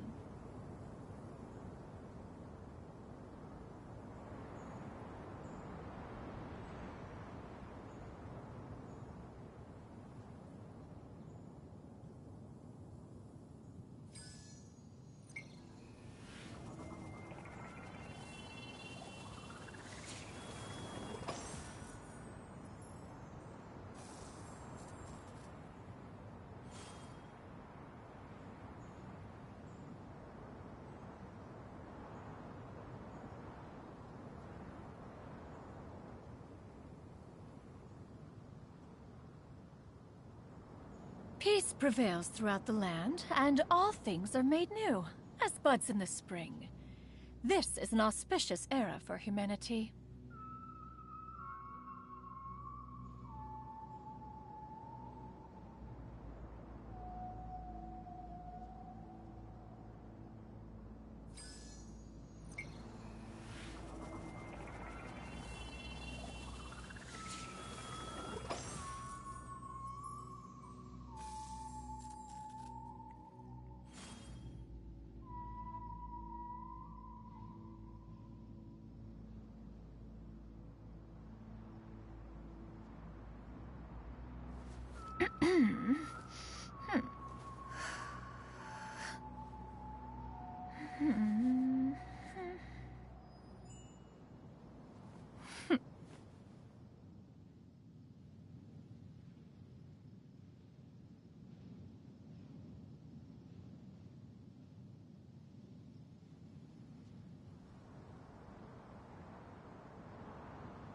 Peace prevails throughout the land, and all things are made new, as buds in the spring. This is an auspicious era for humanity.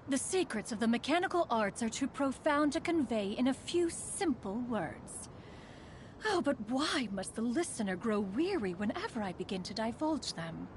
The secrets of the mechanical arts are too profound to convey in a few simple words. Oh, but why must the listener grow weary whenever I begin to divulge them?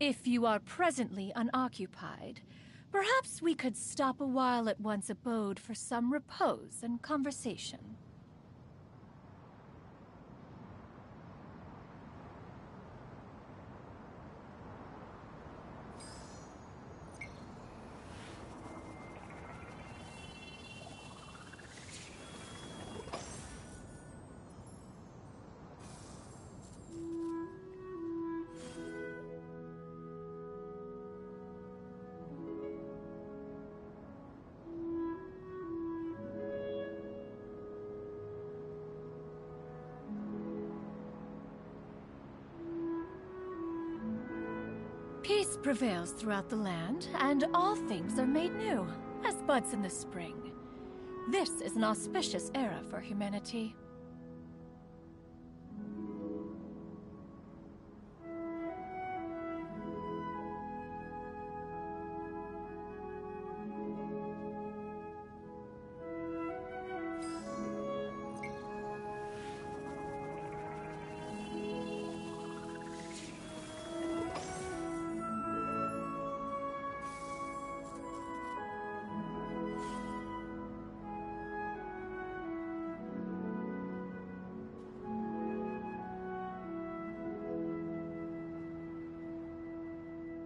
If you are presently unoccupied, perhaps we could stop a while at one's abode for some repose and conversation. Peace prevails throughout the land, and all things are made new, as buds in the spring. This is an auspicious era for humanity.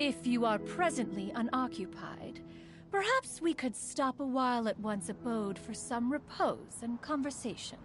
If you are presently unoccupied, perhaps we could stop a while at one's abode for some repose and conversation.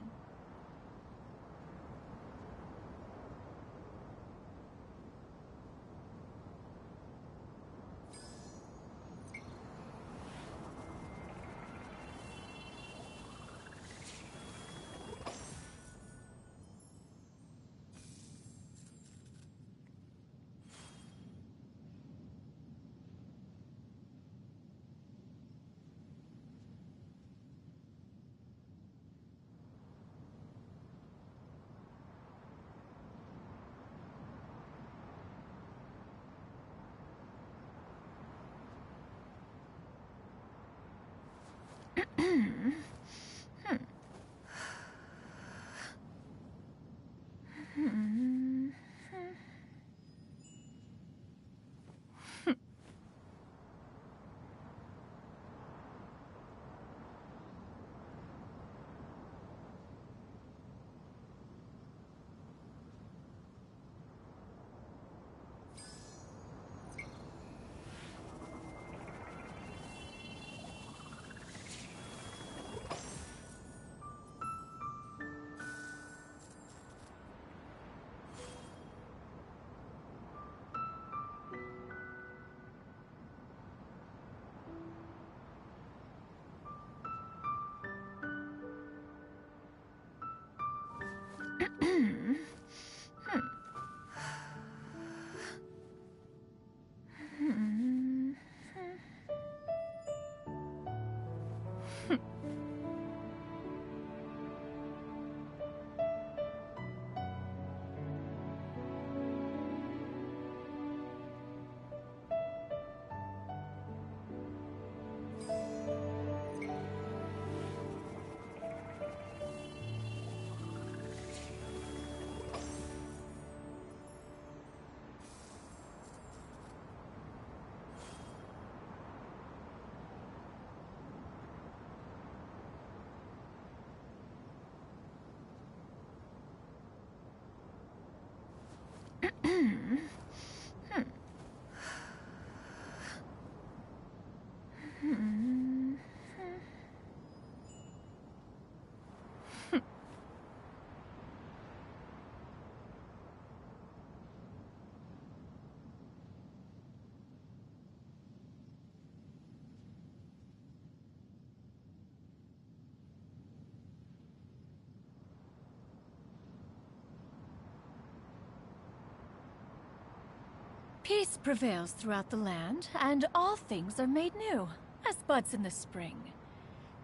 Peace prevails throughout the land, and all things are made new, as buds in the spring.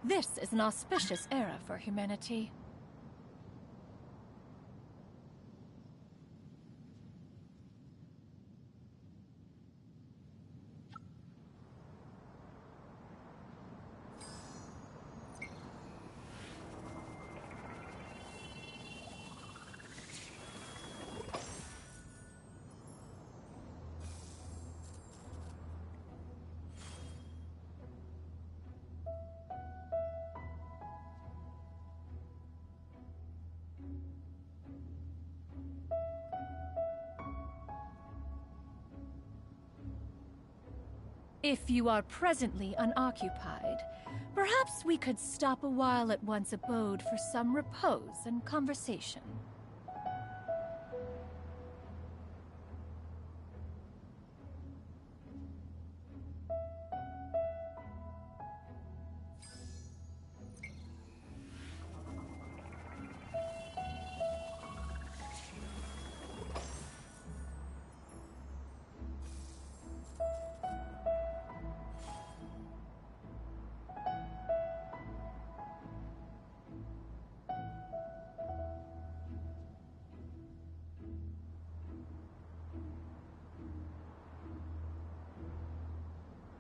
This is an auspicious era for humanity. If you are presently unoccupied, perhaps we could stop a while at one's abode for some repose and conversation.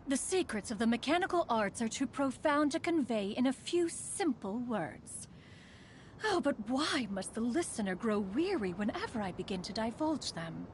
The secrets of the mechanical arts are too profound to convey in a few simple words. Oh, but why must the listener grow weary whenever I begin to divulge them?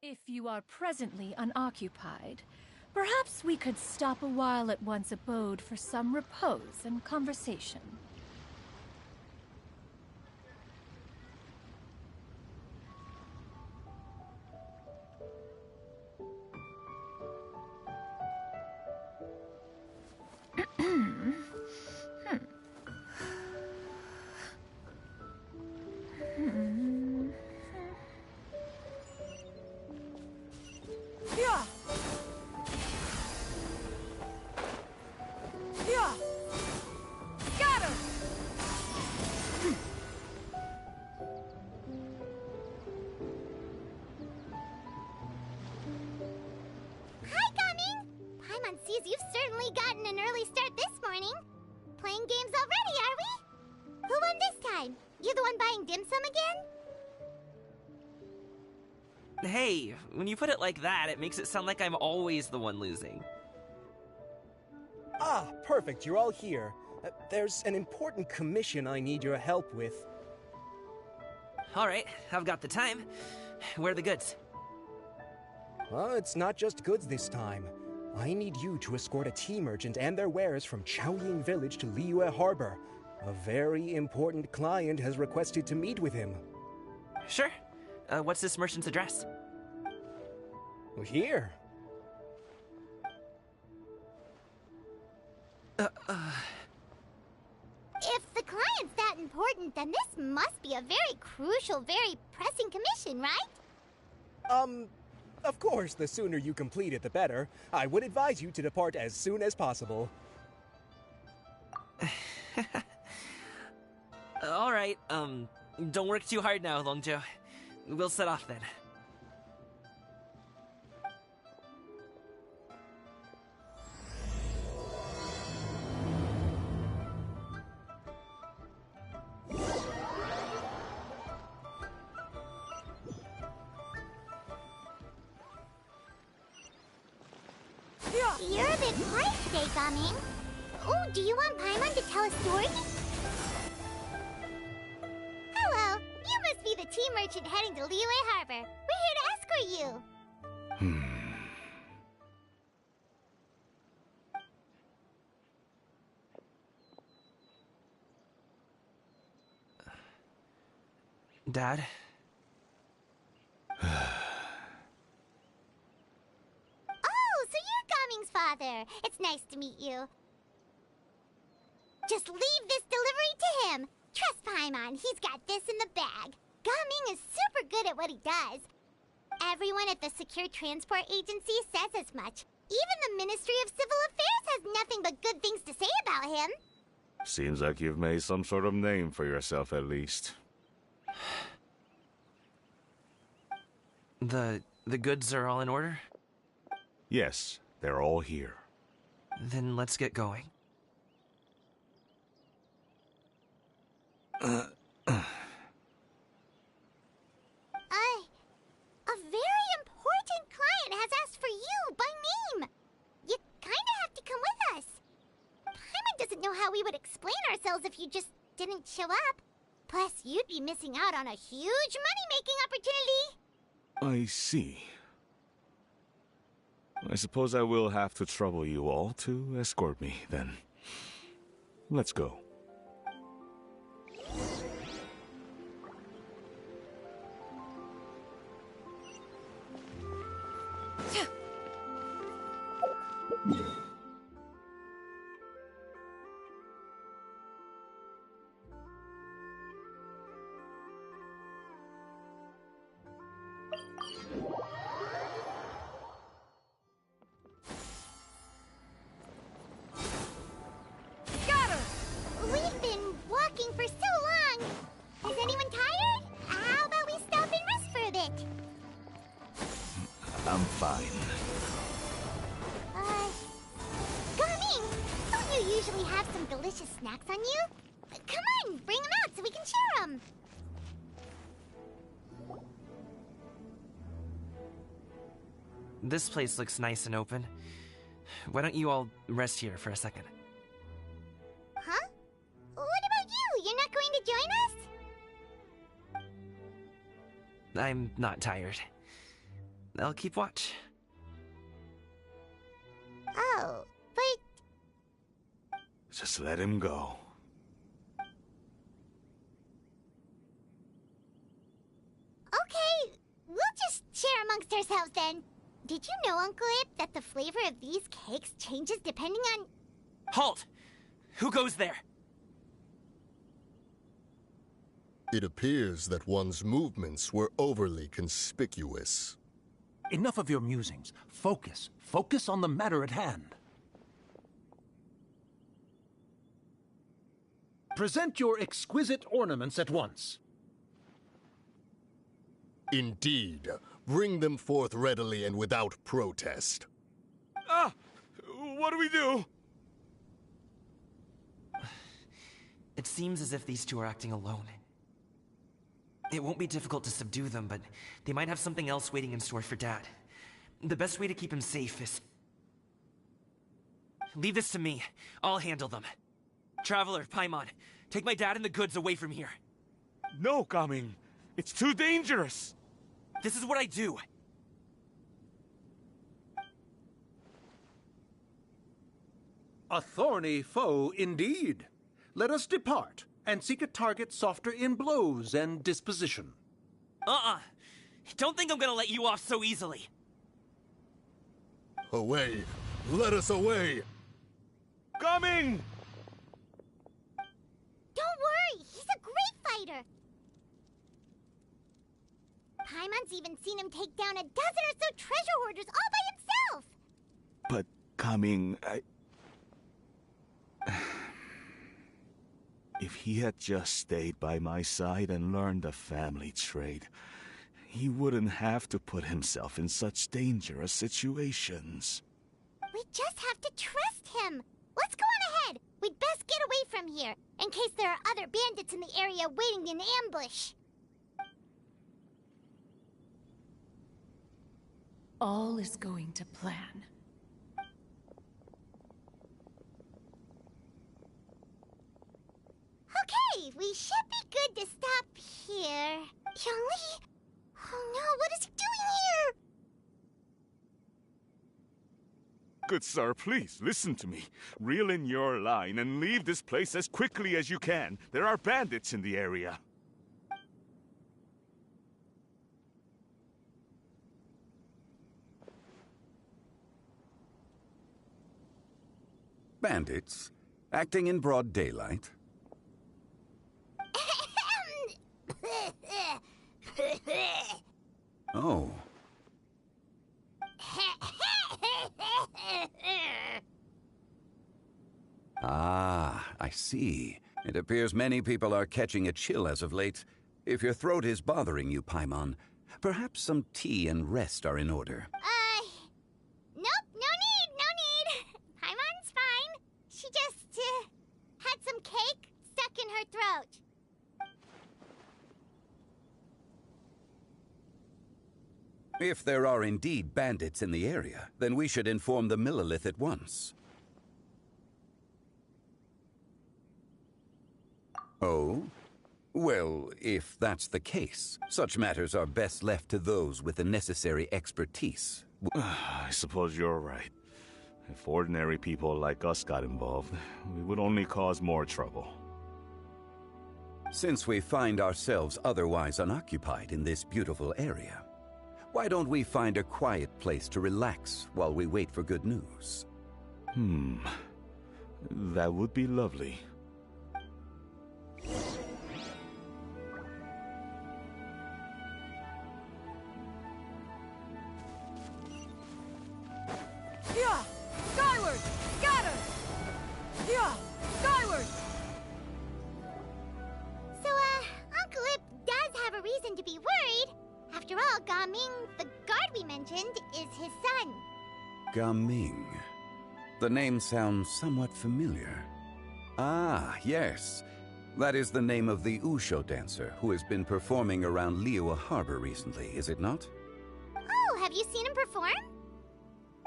If you are presently unoccupied, perhaps we could stop a while at one's abode for some repose and conversation. You've certainly gotten an early start this morning. Playing games already, are we? Who won this time? You the one buying dim sum again? Hey, when you put it like that, it makes it sound like I'm always the one losing. Ah, perfect, you're all here. There's an important commission I need your help with. Alright, I've got the time. Where are the goods? Well, it's not just goods this time. I need you to escort a tea merchant and their wares from Chaoying Village to Liyue Harbor. A very important client has requested to meet with him. Sure. What's this merchant's address? Here. If the client's that important, then this must be a very crucial, very pressing commission, right? Of course, the sooner you complete it, the better. I would advise you to depart as soon as possible. Alright, don't work too hard now, Longzhou. We'll set off then. You're a bit quiet today, Gaming. Oh, do you want Paimon to tell a story? Hello, you must be the tea merchant heading to Liyue Harbor. We're here to escort you. Dad? Father, it's nice to meet you. Just leave this delivery to him. Trust Paimon, he's got this in the bag. Gaming is super good at what he does. Everyone at the Secure Transport Agency says as much. Even the Ministry of Civil Affairs has nothing but good things to say about him. Seems like you've made some sort of name for yourself, at least. The goods are all in order? Yes. They're all here. Then let's get going. A very important client has asked for you by name. You kinda have to come with us. Paimon doesn't know how we would explain ourselves if you just didn't show up. Plus, you'd be missing out on a huge money-making opportunity. I see. I suppose I will have to trouble you all to escort me, then. Let's go. We've been walking for so long. Is anyone tired? How about we stop and rest for a bit? I'm fine. Gaming, don't you usually have some delicious snacks on you? Come on, bring them out so we can share them. This place looks nice and open. Why don't you all rest here for a second? Huh? What about you? You're not going to join us? I'm not tired. I'll keep watch. Oh, but... Just let him go. Okay, we'll just share amongst ourselves then. Did you know, Uncle Ip, that the flavor of these cakes changes depending on... Halt! Who goes there? It appears that one's movements were overly conspicuous. Enough of your musings. Focus. Focus on the matter at hand. Present your exquisite ornaments at once. Indeed. Bring them forth readily and without protest. Ah! What do we do? It seems as if these two are acting alone. It won't be difficult to subdue them, but they might have something else waiting in store for Dad. The best way to keep him safe is... Leave this to me. I'll handle them. Traveler, Paimon, take my dad and the goods away from here. No, Gaming. It's too dangerous. This is what I do. A thorny foe indeed. Let us depart and seek a target softer in blows and disposition. Don't think I'm gonna let you off so easily. Away! Let us away! Coming! Don't worry, he's a great fighter. Paimon's even seen him take down a dozen or so treasure hoarders all by himself. But Coming, If he had just stayed by my side and learned the family trade, he wouldn't have to put himself in such dangerous situations. We just have to trust him. Let's go on ahead. We'd best get away from here, in case there are other bandits in the area waiting in ambush. All is going to plan. Okay, we should be good to stop here. Yongli? Oh no, what is he doing here? Good sir, please, listen to me. Reel in your line and leave this place as quickly as you can. There are bandits in the area. Bandits? Acting in broad daylight? Oh. Ah, I see. It appears many people are catching a chill as of late. If your throat is bothering you, Paimon, perhaps some tea and rest are in order. Nope, no need. Paimon's fine. She just, had some cake stuck in her throat. If there are indeed bandits in the area, then we should inform the Millelith at once. Oh? Well, if that's the case, such matters are best left to those with the necessary expertise. I suppose you're right. If ordinary people like us got involved, we would only cause more trouble. Since we find ourselves otherwise unoccupied in this beautiful area, why don't we find a quiet place to relax while we wait for good news? That would be lovely. Yeah! Skyward! Scatter! Yeah! Skyward! So, Uncle Ip does have a reason to be worried. After all, Gaming, the guard we mentioned, is his son. Gaming. The name sounds somewhat familiar. Ah, yes. That is the name of the Usho dancer who has been performing around Liyue Harbor recently, is it not? Oh, have you seen him perform?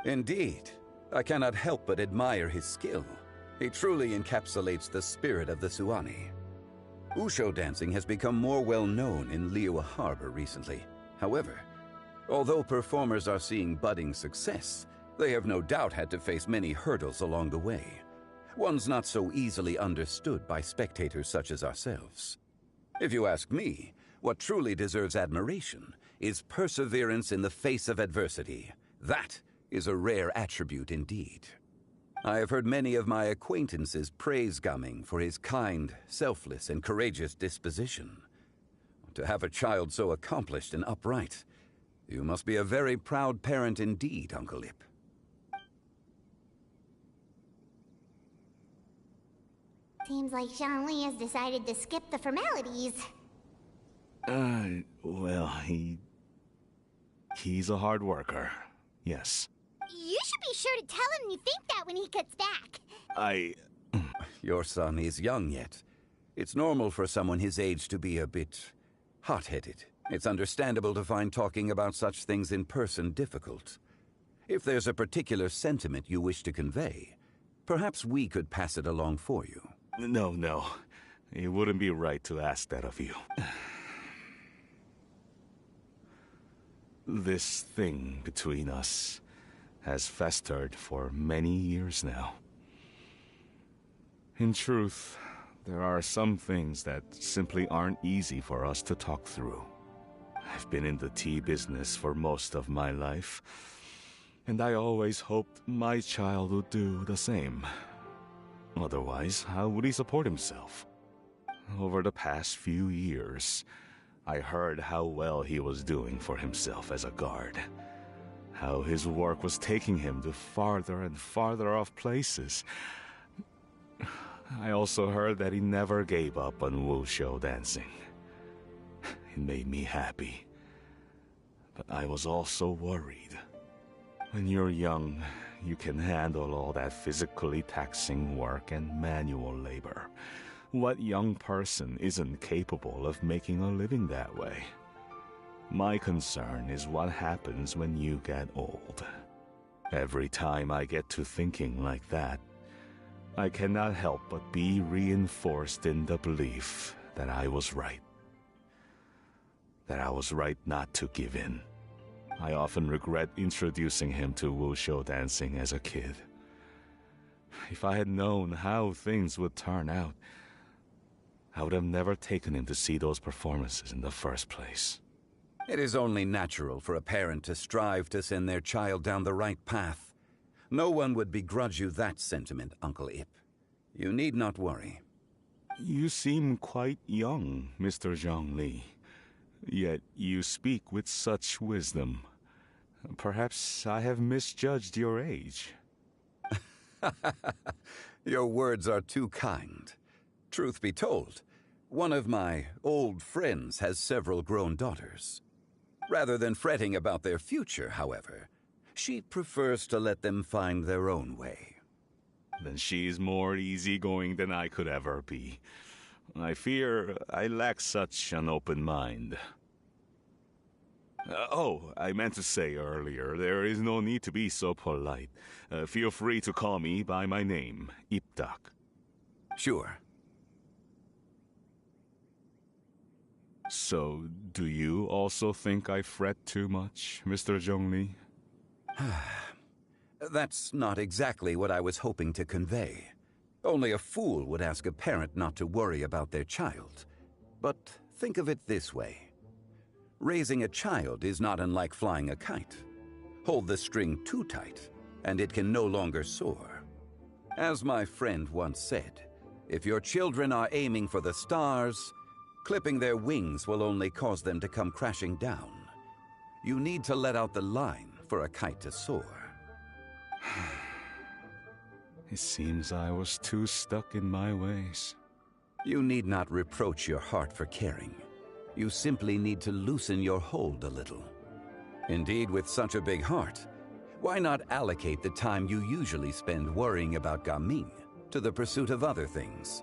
Indeed. I cannot help but admire his skill. He truly encapsulates the spirit of the Suani. Usho dancing has become more well known in Liyue Harbor recently. However, although performers are seeing budding success, they have no doubt had to face many hurdles along the way. Ones not so easily understood by spectators such as ourselves. If you ask me, what truly deserves admiration is perseverance in the face of adversity. That is a rare attribute indeed. I have heard many of my acquaintances praise Gaming for his kind, selfless, and courageous disposition. To have a child so accomplished and upright, you must be a very proud parent indeed, Uncle Ip. Seems like Zhongli has decided to skip the formalities. Well, he's a hard worker. Yes. You should be sure to tell him you think that when he gets back. Your son is young yet. It's normal for someone his age to be a bit hot-headed. It's understandable to find talking about such things in person difficult. If there's a particular sentiment you wish to convey, perhaps we could pass it along for you. No. It wouldn't be right to ask that of you. This thing between us has festered for many years now. In truth, there are some things that simply aren't easy for us to talk through. I've been in the tea business for most of my life, and I always hoped my child would do the same. Otherwise, how would he support himself? Over the past few years, I heard how well he was doing for himself as a guard. How his work was taking him to farther and farther off places. I also heard that he never gave up on wushu dancing. It made me happy. But I was also worried. When you're young, you can handle all that physically taxing work and manual labor. What young person isn't capable of making a living that way? My concern is what happens when you get old. Every time I get to thinking like that, I cannot help but be reinforced in the belief that I was right. That I was right not to give in. I often regret introducing him to wushu dancing as a kid. If I had known how things would turn out, I would have never taken him to see those performances in the first place. It is only natural for a parent to strive to send their child down the right path. No one would begrudge you that sentiment, Uncle Ip. You need not worry. You seem quite young, Mr. Zhongli. Yet you speak with such wisdom. Perhaps I have misjudged your age. Your words are too kind. Truth be told, one of my old friends has several grown daughters. Rather than fretting about their future, however, she prefers to let them find their own way. Then she's more easygoing than I could ever be. I fear I lack such an open mind. I meant to say earlier, there is no need to be so polite. Feel free to call me by my name, Ipdak. Sure. So, do you also think I fret too much, Mr. Zhongli? That's not exactly what I was hoping to convey. Only a fool would ask a parent not to worry about their child. But think of it this way. Raising a child is not unlike flying a kite. Hold the string too tight, and it can no longer soar. As my friend once said, if your children are aiming for the stars, clipping their wings will only cause them to come crashing down. You need to let out the line for a kite to soar. It seems I was too stuck in my ways. You need not reproach your heart for caring. You simply need to loosen your hold a little. Indeed, with such a big heart, why not allocate the time you usually spend worrying about Gaming to the pursuit of other things,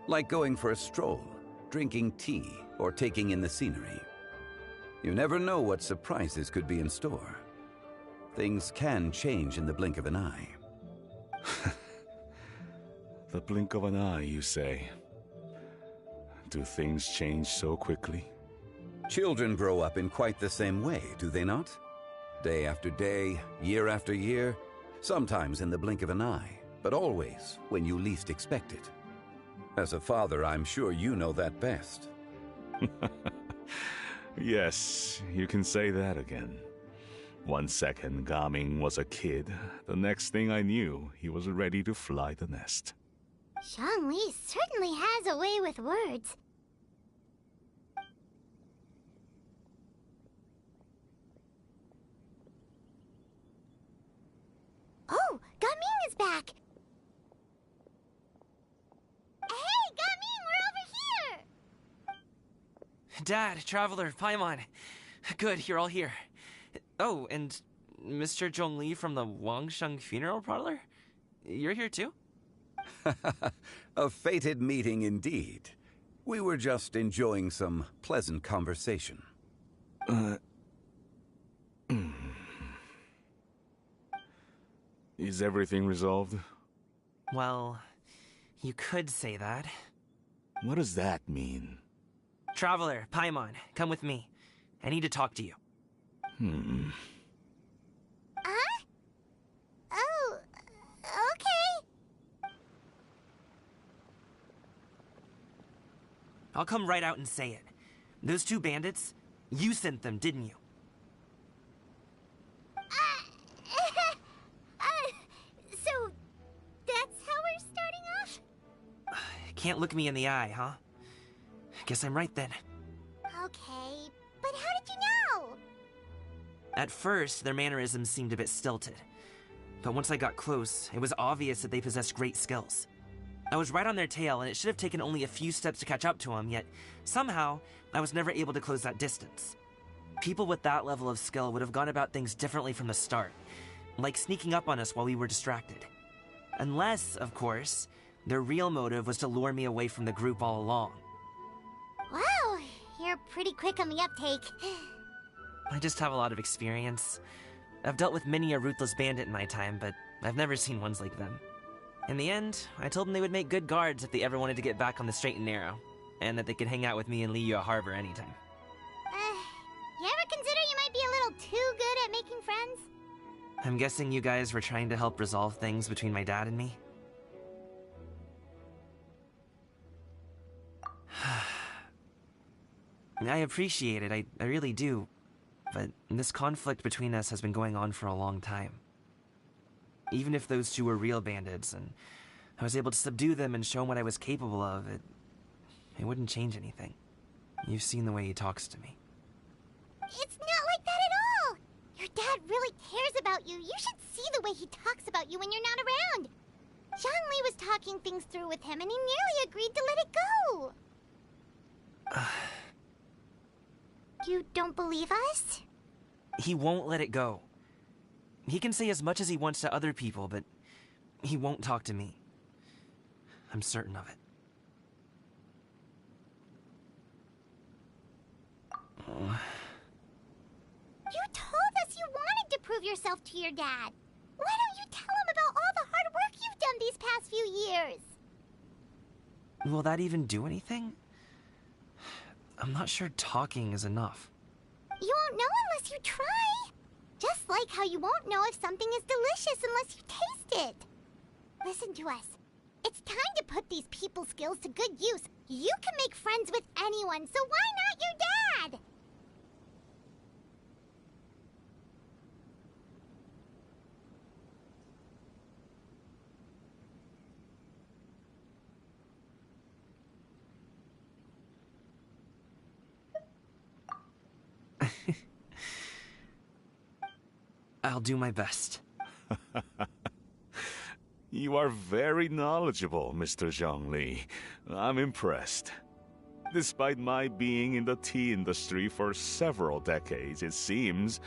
like going for a stroll, drinking tea, or taking in the scenery? You never know what surprises could be in store. Things can change in the blink of an eye. The blink of an eye, you say? Do things change so quickly? Children grow up in quite the same way, do they not? Day after day, year after year, sometimes in the blink of an eye, but always when you least expect it. As a father, I'm sure you know that best. Yes, you can say that again. 1 second, Gaming was a kid. The next thing I knew, he was ready to fly the nest. Zhongli certainly has a way with words. Oh, Gaming is back! Hey, Gaming, we're over here! Dad, Traveler, Paimon. Good, you're all here. Oh, and Mr. Zhongli from the Wangsheng Funeral Parlor? You're here too? A fated meeting indeed. We were just enjoying some pleasant conversation. Is everything resolved? Well, you could say that. What does that mean? Traveler, Paimon, come with me. I need to talk to you. Huh? Oh, okay. I'll come right out and say it. Those two bandits, you sent them, didn't you? So, that's how we're starting off? Can't look me in the eye, huh? Guess I'm right then. Okay, but how did you know? At first, their mannerisms seemed a bit stilted. But once I got close, it was obvious that they possessed great skills. I was right on their tail, and it should have taken only a few steps to catch up to them, yet somehow, I was never able to close that distance. People with that level of skill would have gone about things differently from the start, like sneaking up on us while we were distracted. Unless, of course, their real motive was to lure me away from the group all along. Wow, you're pretty quick on the uptake. I just have a lot of experience. I've dealt with many a ruthless bandit in my time, but I've never seen ones like them. In the end, I told them they would make good guards if they ever wanted to get back on the straight and narrow, and that they could hang out with me in Liyue Harbor anytime. You ever consider you might be a little too good at making friends? I'm guessing you guys were trying to help resolve things between my dad and me? I appreciate it, I really do. But this conflict between us has been going on for a long time. Even if those two were real bandits, and I was able to subdue them and show them what I was capable of, it wouldn't change anything. You've seen the way he talks to me. It's not like that at all! Your dad really cares about you. You should see the way he talks about you when you're not around. Zhongli was talking things through with him, and he nearly agreed to let it go. You don't believe us? He won't let it go. He can say as much as he wants to other people, but he won't talk to me. I'm certain of it. You told us you wanted to prove yourself to your dad. Why don't you tell him about all the hard work you've done these past few years? Will that even do anything? I'm not sure talking is enough. You won't know unless you try. Just like how you won't know if something is delicious unless you taste it. Listen to us. It's time to put these people skills to good use. You can make friends with anyone, so why not your dad? I'll do my best. You are very knowledgeable, Mr. Zhongli. I'm impressed. Despite my being in the tea industry for several decades, it seems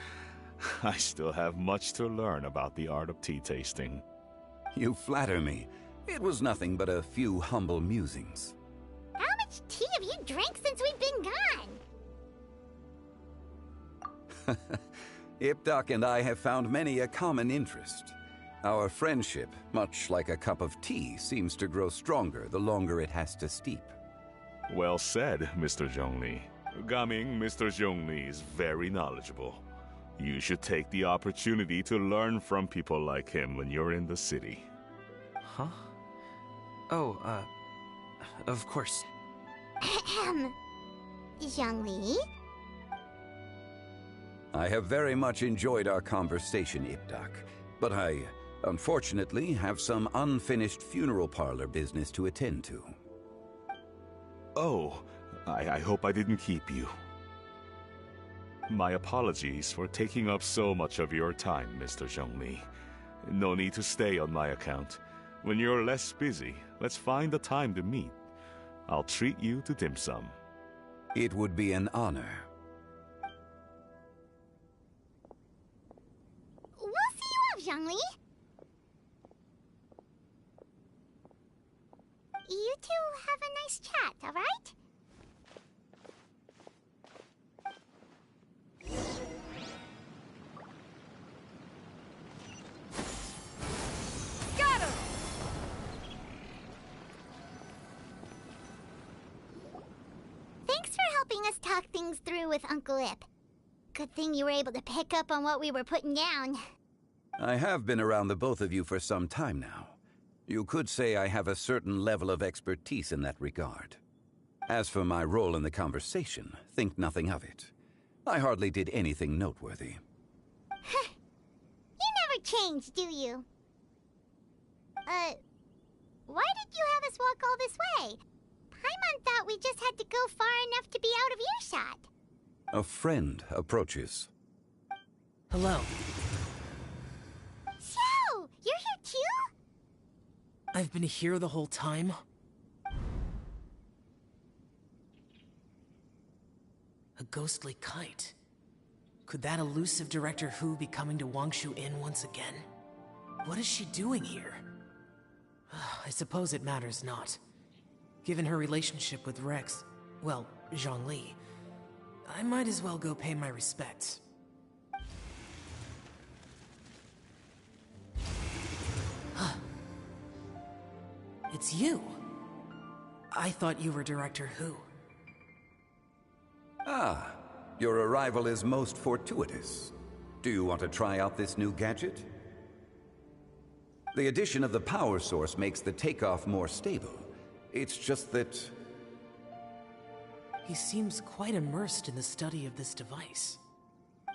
I still have much to learn about the art of tea tasting. You flatter me. It was nothing but a few humble musings. How much tea have you drank since we've been gone? Ipdak and I have found many a common interest. Our friendship, much like a cup of tea, seems to grow stronger the longer it has to steep. Well said, Mr. Zhongli. Gaming, Mr. Zhongli is very knowledgeable. You should take the opportunity to learn from people like him when you're in the city. Huh? Oh, of course. Ahem. Zhongli? I have very much enjoyed our conversation, Ipdak, but I, unfortunately, have some unfinished funeral parlor business to attend to. Oh, I hope I didn't keep you. My apologies for taking up so much of your time, Mr. Zhongli. No need to stay on my account. When you're less busy, let's find a time to meet. I'll treat you to dim sum. It would be an honor. We'll see you off, Zhongli. You two have a nice chat, all right? Got him! Thanks for helping us talk things through with Uncle Ip. Good thing you were able to pick up on what we were putting down. I have been around the both of you for some time now. You could say I have a certain level of expertise in that regard. As for my role in the conversation, think nothing of it. I hardly did anything noteworthy. You never change, do you? Why did you have us walk all this way? Paimon thought we just had to go far enough to be out of earshot. A friend approaches. Hello. So, you're here too? I've been here the whole time? A ghostly kite. Could that elusive Director Hu be coming to Wangshu Inn once again? What is she doing here? I suppose it matters not. Given her relationship with Rex, well, Zhongli, I might as well go pay my respects. It's you! I thought you were Director Hu. Ah, your arrival is most fortuitous. Do you want to try out this new gadget? The addition of the power source makes the takeoff more stable. It's just that... He seems quite immersed in the study of this device.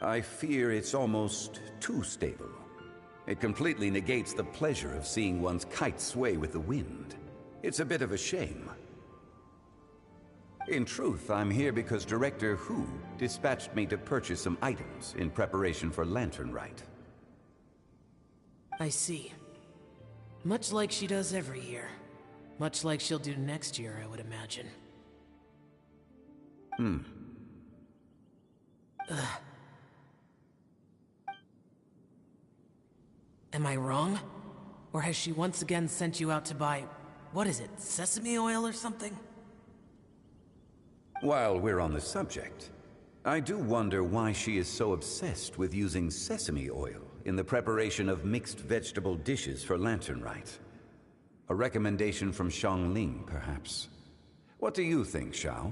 I fear it's almost too stable. It completely negates the pleasure of seeing one's kite sway with the wind. It's a bit of a shame. In truth, I'm here because Director Hu dispatched me to purchase some items in preparation for Lantern Rite. I see. Much like she does every year. Much like she'll do next year, I would imagine. Am I wrong? Or has she once again sent you out to buy, what is it, sesame oil or something? While we're on the subject, I do wonder why she is so obsessed with using sesame oil in the preparation of mixed vegetable dishes for Lantern Rite. A recommendation from Xiangling, perhaps. What do you think, Xiao?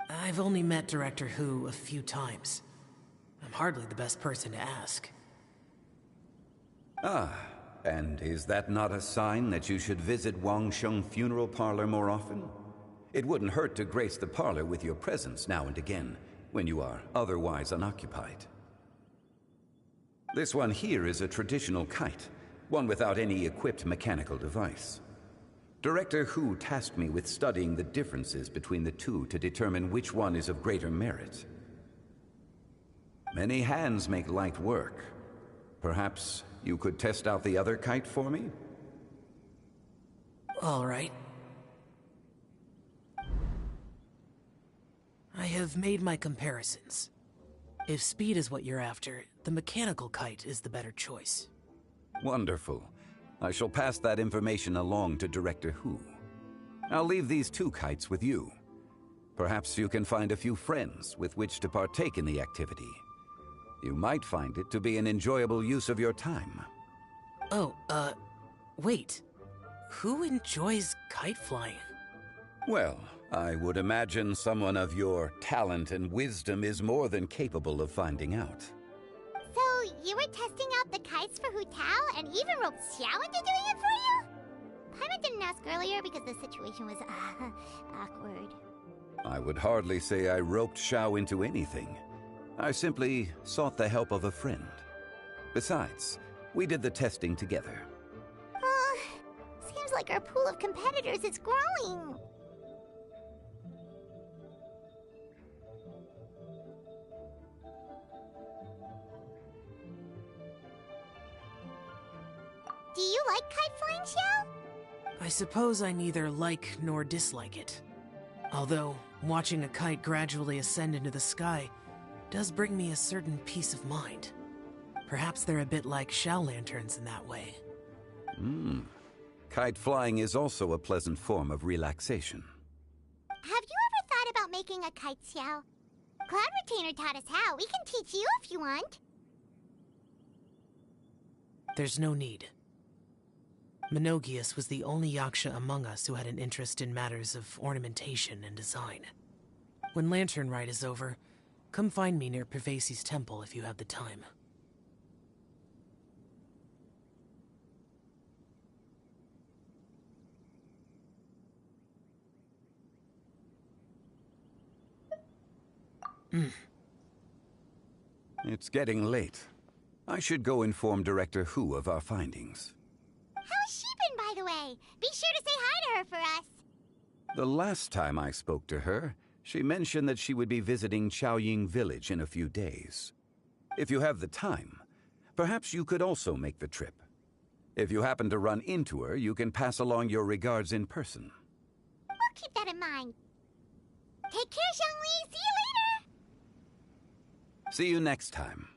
I've only met Director Hu a few times. I'm hardly the best person to ask. Ah, and is that not a sign that you should visit Wangsheng Funeral Parlor more often? It wouldn't hurt to grace the parlor with your presence now and again, when you are otherwise unoccupied. This one here is a traditional kite, one without any equipped mechanical device. Director Hu tasked me with studying the differences between the two to determine which one is of greater merit. Many hands make light work. Perhaps you could test out the other kite for me? All right. I have made my comparisons. If speed is what you're after, the mechanical kite is the better choice. Wonderful. I shall pass that information along to Director Hu. I'll leave these two kites with you. Perhaps you can find a few friends with which to partake in the activity. You might find it to be an enjoyable use of your time. Oh, wait. Who enjoys kite flying? Well, I would imagine someone of your talent and wisdom is more than capable of finding out. So, you were testing out the kites for Hu Tao and even roped Xiao into doing it for you? Paimon didn't ask earlier because the situation was, awkward. I would hardly say I roped Xiao into anything. I simply sought the help of a friend. Besides, we did the testing together. Seems like our pool of competitors is growing. Do you like kite flying, Xiao? I suppose I neither like nor dislike it. Although, watching a kite gradually ascend into the sky does bring me a certain peace of mind. Perhaps they're a bit like Xiao lanterns in that way. Kite flying is also a pleasant form of relaxation. Have you ever thought about making a kite, Xiao? Cloud Retainer taught us how. We can teach you if you want. There's no need. Menogias was the only Yaksha among us who had an interest in matters of ornamentation and design. When Lantern Rite is over, come find me near Pervasi's temple if you have the time. It's getting late. I should go inform Director Hu of our findings. How's she been, by the way? Be sure to say hi to her for us. The last time I spoke to her, she mentioned that she would be visiting Chaoying Village in a few days. If you have the time, perhaps you could also make the trip. If you happen to run into her, you can pass along your regards in person. We'll keep that in mind. Take care, Zhongli. See you later. See you next time.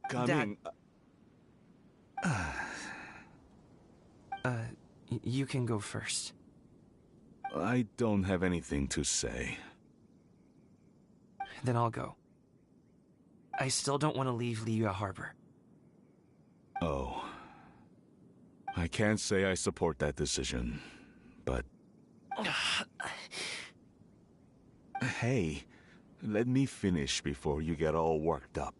Coming. You can go first. I don't have anything to say. Then I'll go. I still don't want to leave Liyue Harbor. Oh. I can't say I support that decision, but... Hey, let me finish before you get all worked up.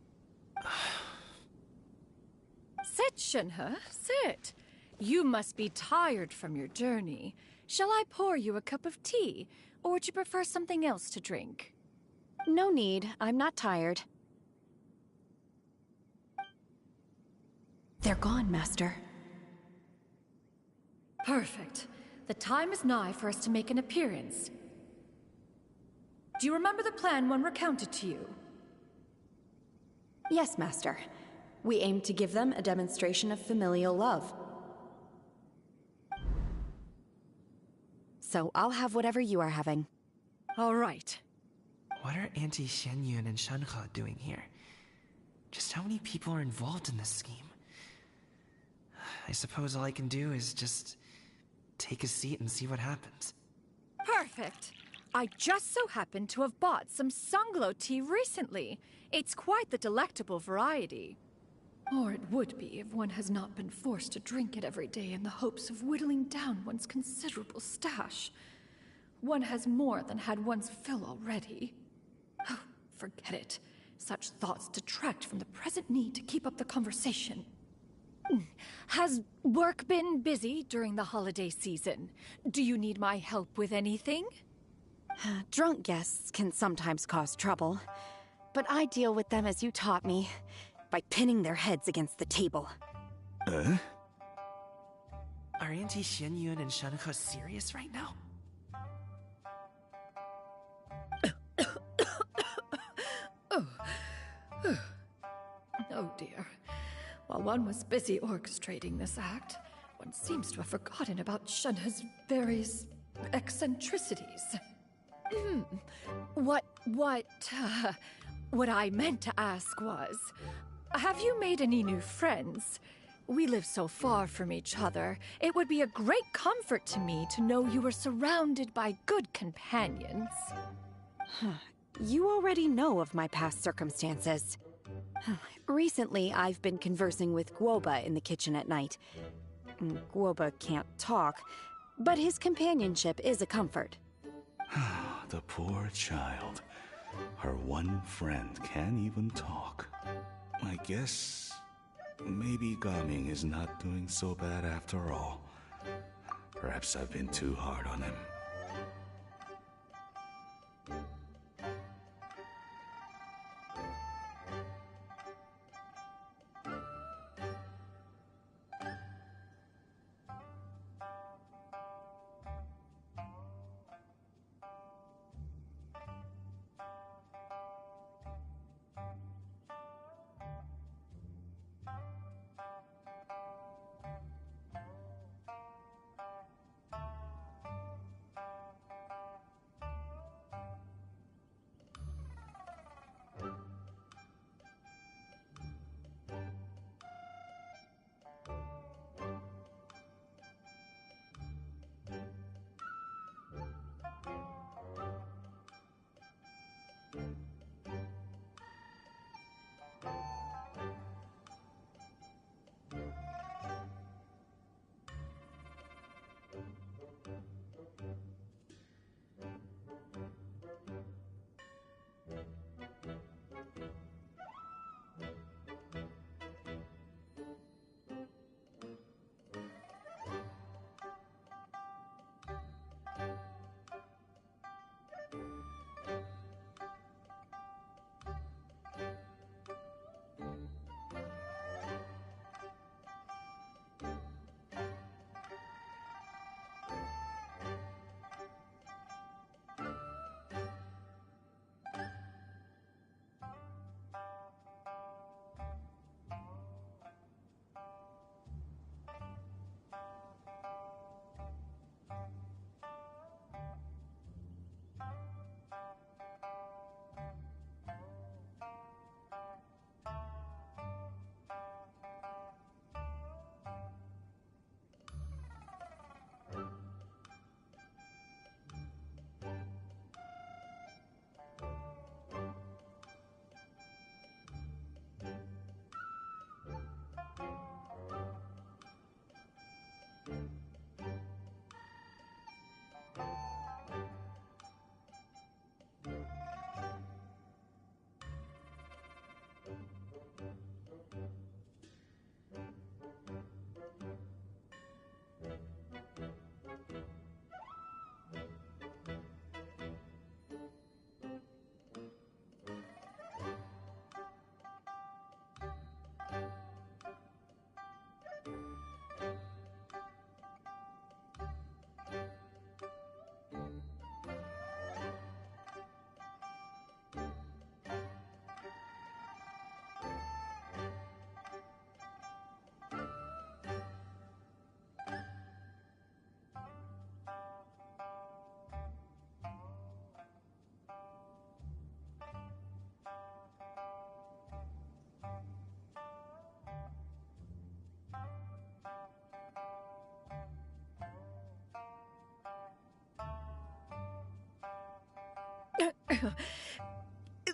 Sit, Shenhe, sit. You must be tired from your journey. Shall I pour you a cup of tea, or would you prefer something else to drink? No need. I'm not tired. They're gone, Master. Perfect. The time is nigh for us to make an appearance. Do you remember the plan when recounted to you? Yes, Master. We aim to give them a demonstration of familial love. So I'll have whatever you are having. All right. What are Auntie Xianyun and Shenhe doing here? Just how many people are involved in this scheme? I suppose all I can do is just take a seat and see what happens. Perfect. I just so happen to have bought some Sunglow tea recently. It's quite the delectable variety. Or it would be if one has not been forced to drink it every day in the hopes of whittling down one's considerable stash. One has more than had one's fill already. Oh, forget it. Such thoughts detract from the present need to keep up the conversation. Has work been busy during the holiday season? Do you need my help with anything? Drunk guests can sometimes cause trouble, but I deal with them as you taught me, by pinning their heads against the table. Are Auntie Xianyun and Shenhe serious right now? Oh dear. While one was busy orchestrating this act, one seems to have forgotten about Shenhe's various eccentricities. What I meant to ask was, have you made any new friends? We live so far from each other. It would be a great comfort to me to know you were surrounded by good companions. You already know of my past circumstances. Recently, I've been conversing with Guoba in the kitchen at night. Guoba can't talk, but his companionship is a comfort. The poor child. Her one friend can't even talk. I guess maybe Gaming is not doing so bad after all. Perhaps I've been too hard on him.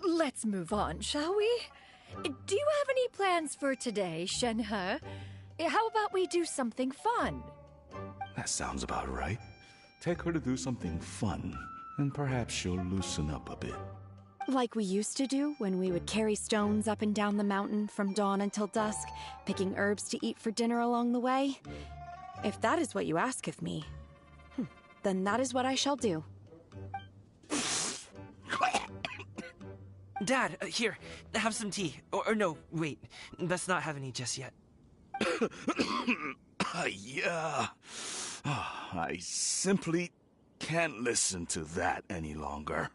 Let's move on, shall we? Do you have any plans for today, Shenhe? How about we do something fun? That sounds about right. Take her to do something fun, and perhaps she'll loosen up a bit. Like we used to do when we would carry stones up and down the mountain from dawn until dusk, picking herbs to eat for dinner along the way? If that is what you ask of me, then that is what I shall do. Dad, here, have some tea. Or no, wait, let's not have any just yet. Yeah. I simply can't listen to that any longer.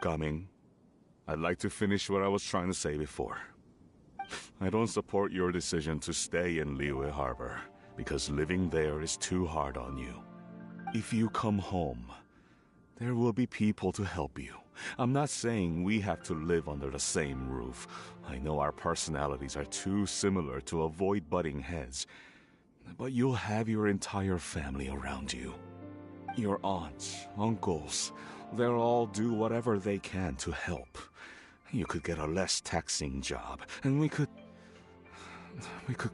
Coming, I'd like to finish what I was trying to say before. I don't support your decision to stay in Liyue Harbor, because living there is too hard on you. If you come home, There will be people to help you. I'm not saying we have to live under the same roof. I know our personalities are too similar to avoid butting heads. But you'll have your entire family around you. Your aunts, uncles, they'll all do whatever they can to help. You could get a less taxing job, and we could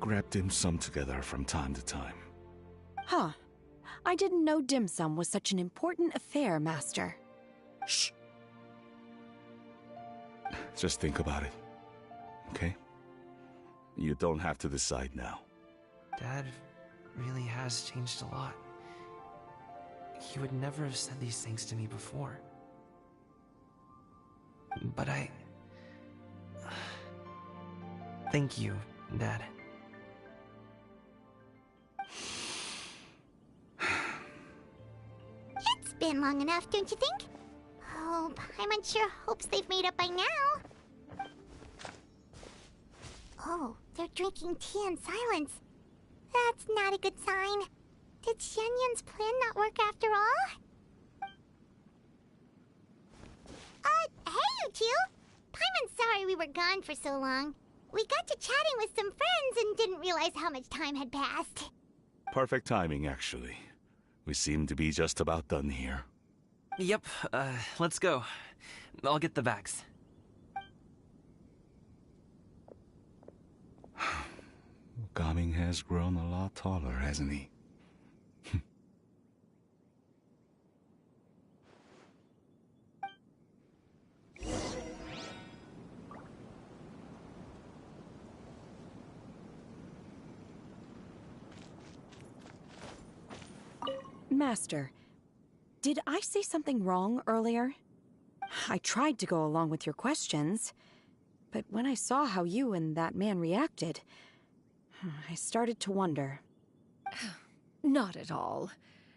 grab dim sum together from time to time. Huh. I didn't know dim sum was such an important affair, Master. Shh. Just think about it, okay? You don't have to decide now. Dad really has changed a lot. He would never have said these things to me before. But thank you, Dad. It's been long enough, don't you think? Oh, Paimon sure hopes they've made up by now. Oh, they're drinking tea in silence. That's not a good sign. Did Xianyun's plan not work after all? Hey, you two! Paimon's sorry we were gone for so long. We got to chatting with some friends and didn't realize how much time had passed. Perfect timing, actually. We seem to be just about done here. Yep, let's go. I'll get the bags. Gaming has grown a lot taller, hasn't he? Master, did I say something wrong earlier? I tried to go along with your questions, but when I saw how you and that man reacted, I started to wonder. Not at all.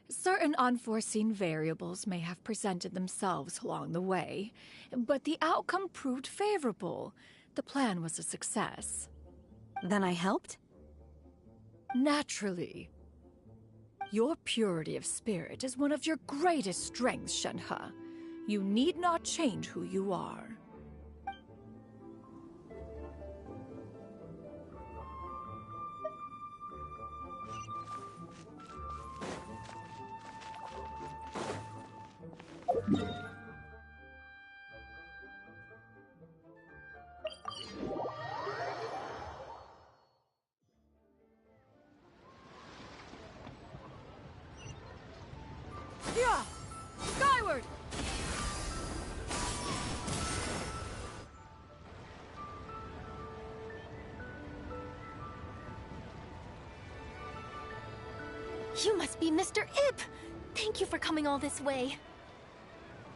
Certain unforeseen variables may have presented themselves along the way, but the outcome proved favorable. The plan was a success. Then I helped? Naturally. Your purity of spirit is one of your greatest strengths, Shenhe. You need not change who you are. Yeah! Skyward! You must be Mr. Ip! Thank you for coming all this way.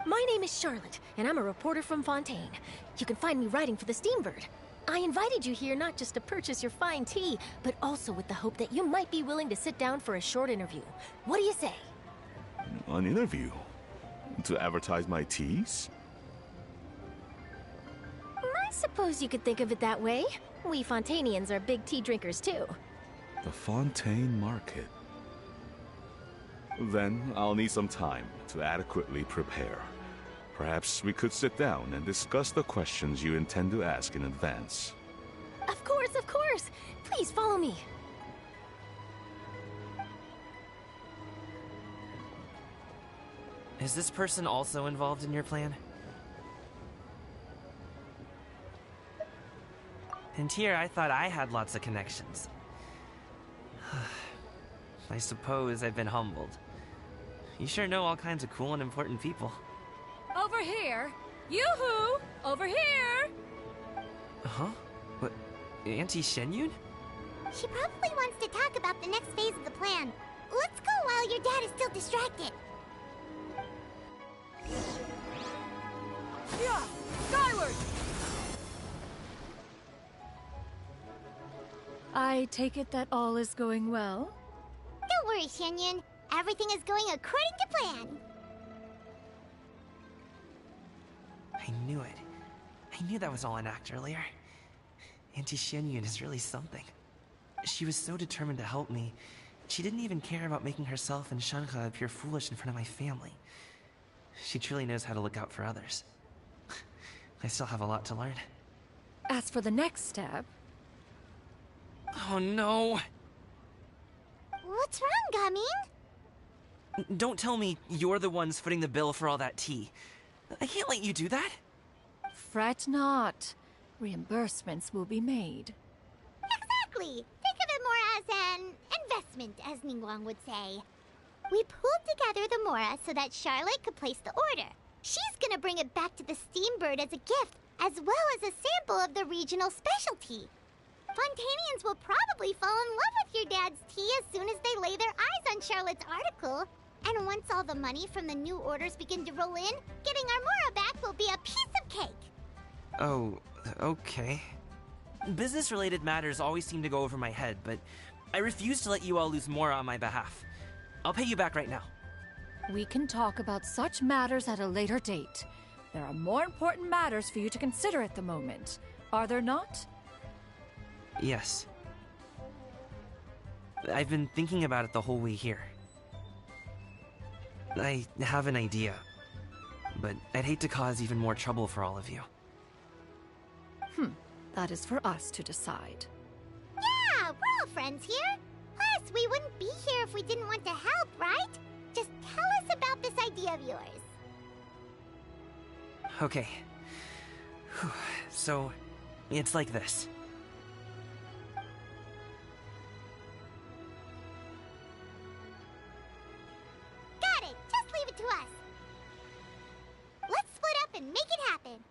My name is Charlotte, and I'm a reporter from Fontaine. You can find me writing for the Steambird. I invited you here not just to purchase your fine tea, but also with the hope that you might be willing to sit down for a short interview. What do you say? An interview? To advertise my teas? I suppose you could think of it that way. We Fontainians are big tea drinkers too. The Fontaine Market. Then I'll need some time to adequately prepare. Perhaps we could sit down and discuss the questions you intend to ask in advance. Of course, of course! Please follow me. Is this person also involved in your plan? And here I thought I had lots of connections. I suppose I've been humbled. You sure know all kinds of cool and important people. Over here! Yoo-hoo! Over here! Huh? What? Auntie Shenyun? She probably wants to talk about the next phase of the plan. Let's go while your dad is still distracted. Yeah! Skyward! I take it that all is going well? Don't worry, Shenyun. Everything is going according to plan. I knew it. I knew that was all an act earlier. Auntie Shenyun is really something. She was so determined to help me. She didn't even care about making herself and Shenhe appear foolish in front of my family. She truly knows how to look out for others. I still have a lot to learn. As for the next step... Oh no! What's wrong, Gaming? Don't tell me you're the ones footing the bill for all that tea. I can't let you do that. Fret not. Reimbursements will be made. Exactly! Think of it more as an investment, as Ningguang would say. We pulled together the Mora so that Charlotte could place the order. She's gonna bring it back to the Steambird as a gift, as well as a sample of the regional specialty. Fontanians will probably fall in love with your dad's tea as soon as they lay their eyes on Charlotte's article. And once all the money from the new orders begin to roll in, getting our Mora back will be a piece of cake. Oh, okay. Business-related matters always seem to go over my head, but I refuse to let you all lose more on my behalf. I'll pay you back right now. We can talk about such matters at a later date. There are more important matters for you to consider at the moment, are there not? Yes. I've been thinking about it the whole way here. I have an idea, but I'd hate to cause even more trouble for all of you. That is for us to decide. Yeah, we're all friends here. Plus, we wouldn't be here if we didn't want to help, right? Just tell us about this idea of yours. Okay. So, it's like this. Got it! Just leave it to us. Let's split up and make it happen.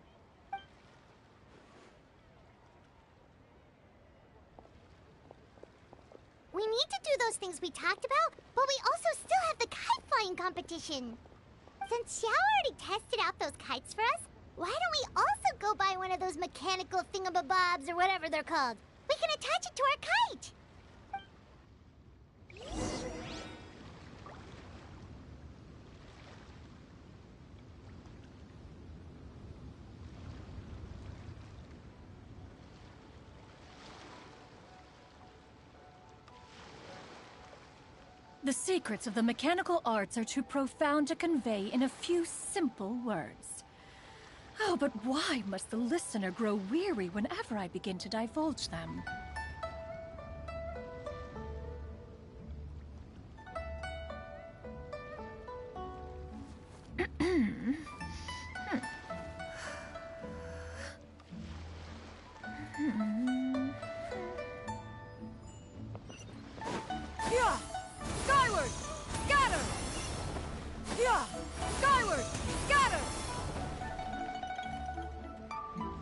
We need to do those things we talked about, but we also still have the kite flying competition. Since Xiao already tested out those kites for us, why don't we also go buy one of those mechanical thingamabobs or whatever they're called? We can attach it to our kite! The secrets of the mechanical arts are too profound to convey in a few simple words. Oh, but why must the listener grow weary whenever I begin to divulge them? Yeah! Skyward! Scatter! Yeah! Skyward! Scatter!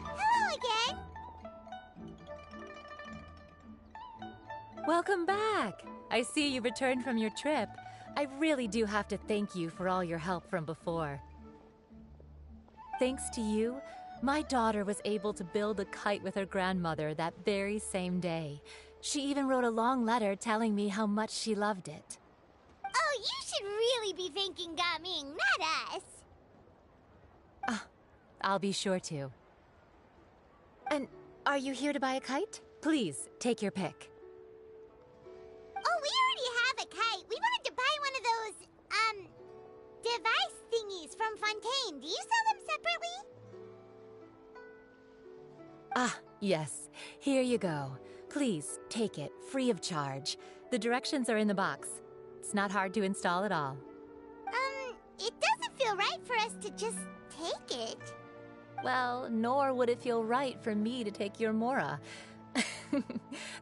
Hello again! Welcome back! I see you returned from your trip. I really do have to thank you for all your help from before. Thanks to you, my daughter was able to build a kite with her grandmother that very same day. She even wrote a long letter telling me how much she loved it. Oh, you should really be thanking Gaming, not us! I'll be sure to. And are you here to buy a kite? Please, take your pick. Oh, we already have a kite. We wanted to buy one of those, device thingies from Fontaine. Do you sell them separately? Ah, yes. Here you go. Please, take it, free of charge. The directions are in the box. It's not hard to install at all. It doesn't feel right for us to just take it. Well, nor would it feel right for me to take your Mora.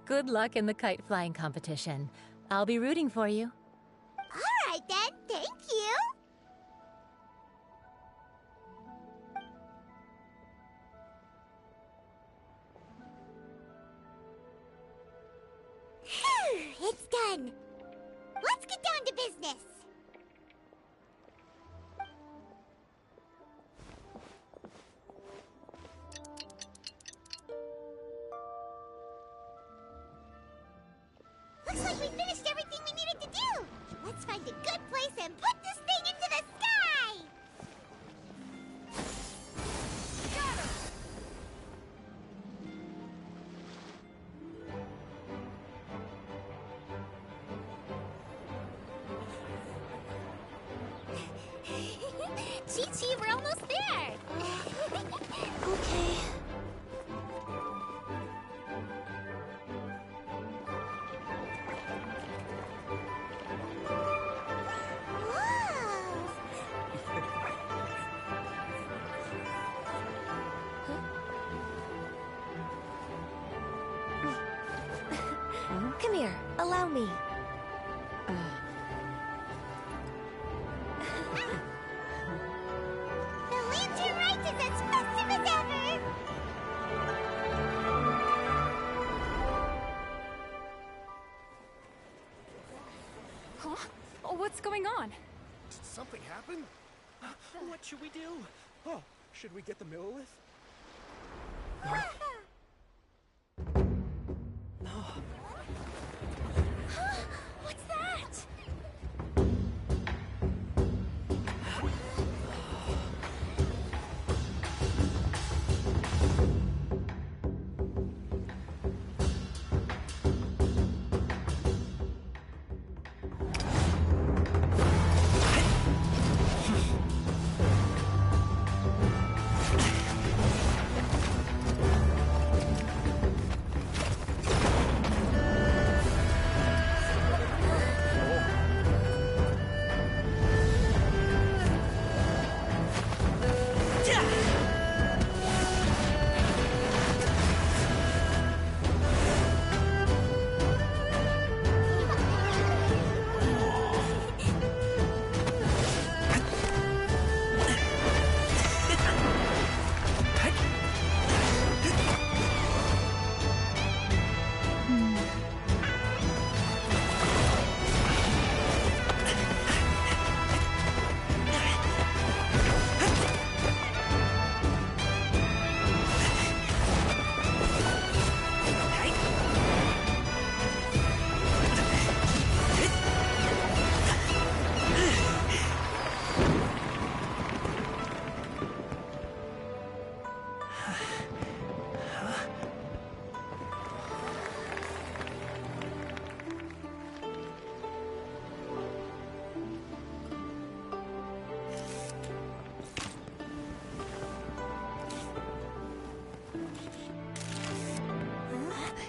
Good luck in the kite flying competition. I'll be rooting for you. All right then, thank you. Phew, it's done. Let's get down to business. Looks like we finished everything we needed to do. Let's find a good place and put this thing into the sky. Gee, Allow me. The lantern rite is as festive as ever! Huh? What's going on? Did something happen? What should we do? Oh, should we get the Millilith? What's that?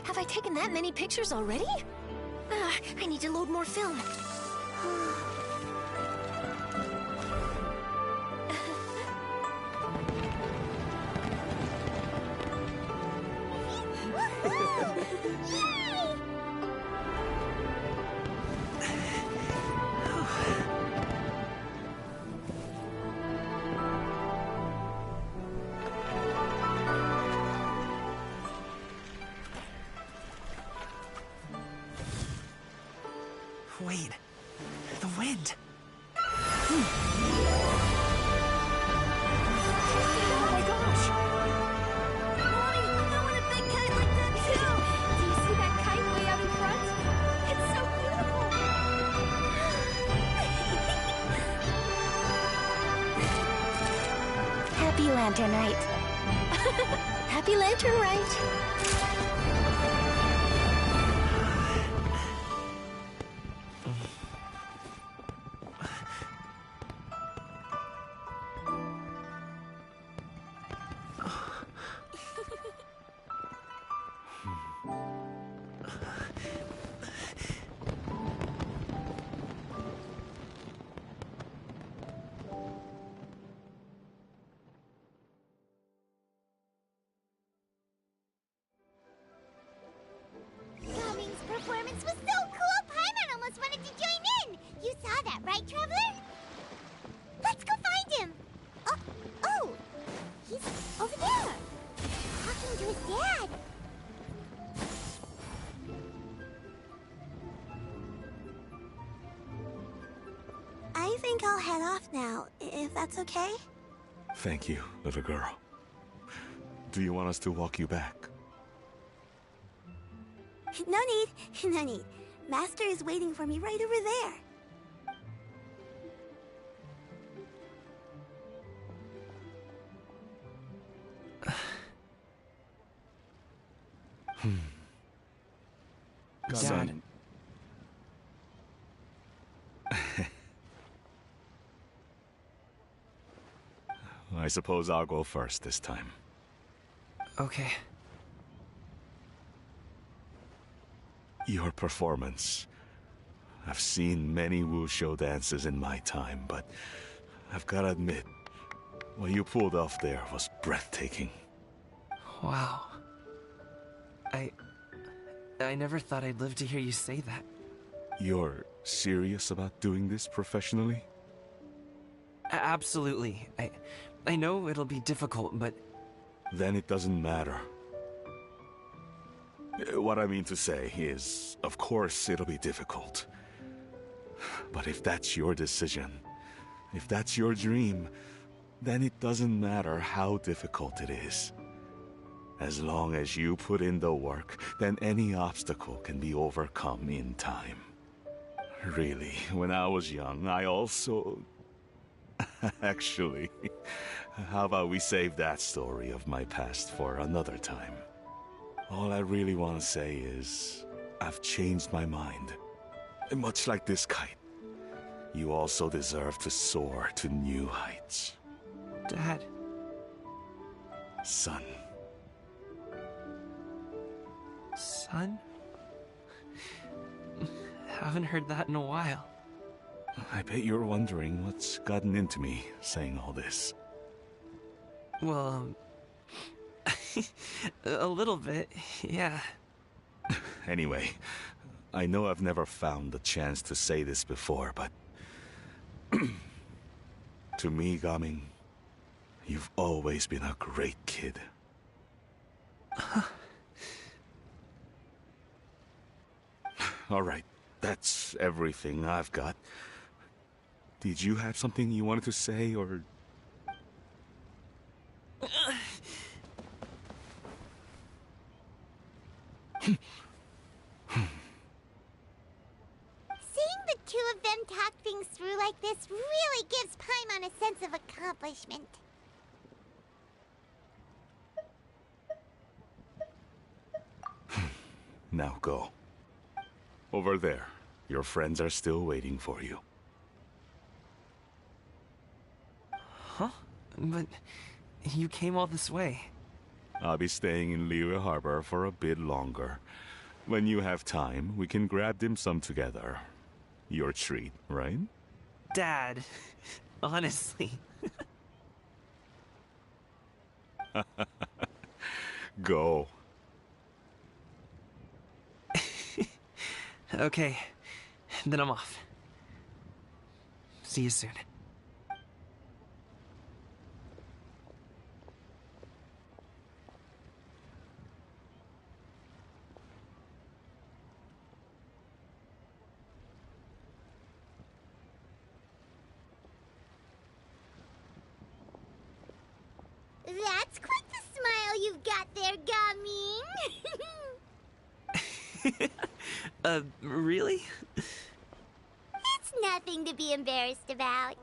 Have I taken that many pictures already? I need to load more film. Wait, the wind. Oh my gosh! Mommy, I want a big kite like that too! Do you see that kite way out in front? It's so beautiful! Happy Lantern Rite. Happy Lantern Rite. Cummings' performance was so cool, Paimon almost wanted to join in! You saw that, right, Traveler? Let's go find him! Oh! He's over there! Talking to his dad! I think I'll head off now, if that's okay? Thank you, little girl. Do you want us to walk you back? No need, no need. Master is waiting for me right over there. Dad. I suppose I'll go first this time. Okay. Your performance. I've seen many wushou dances in my time, but I've gotta admit, what you pulled off there was breathtaking. Wow. I never thought I'd live to hear you say that. You're serious about doing this professionally? Absolutely. I know it'll be difficult, but... Then it doesn't matter. What I mean to say is, of course it'll be difficult. But if that's your decision, if that's your dream, then it doesn't matter how difficult it is. As long as you put in the work, then any obstacle can be overcome in time. Really, when I was young, I also... Actually, how about we save that story of my past for another time? All I really want to say is, I've changed my mind. Much like this kite, you also deserve to soar to new heights. Dad. Son. Son? Haven't heard that in a while. I bet you're wondering what's gotten into me saying all this. Well, a little bit, yeah. Anyway, I know I've never found the chance to say this before, but... to me, Gaming, you've always been a great kid. Alright, that's everything I've got. Did you have something you wanted to say, or... Seeing the two of them talk things through like this really gives Paimon a sense of accomplishment. Now go. Over there. Your friends are still waiting for you. Huh? But you came all this way. I'll be staying in Liyue Harbor for a bit longer. When you have time, we can grab dim sum together. Your treat, right? Dad, honestly. Go. Okay, then I'm off. See you soon. That's quite the smile you've got there, Gaming. Really? It's nothing to be embarrassed about.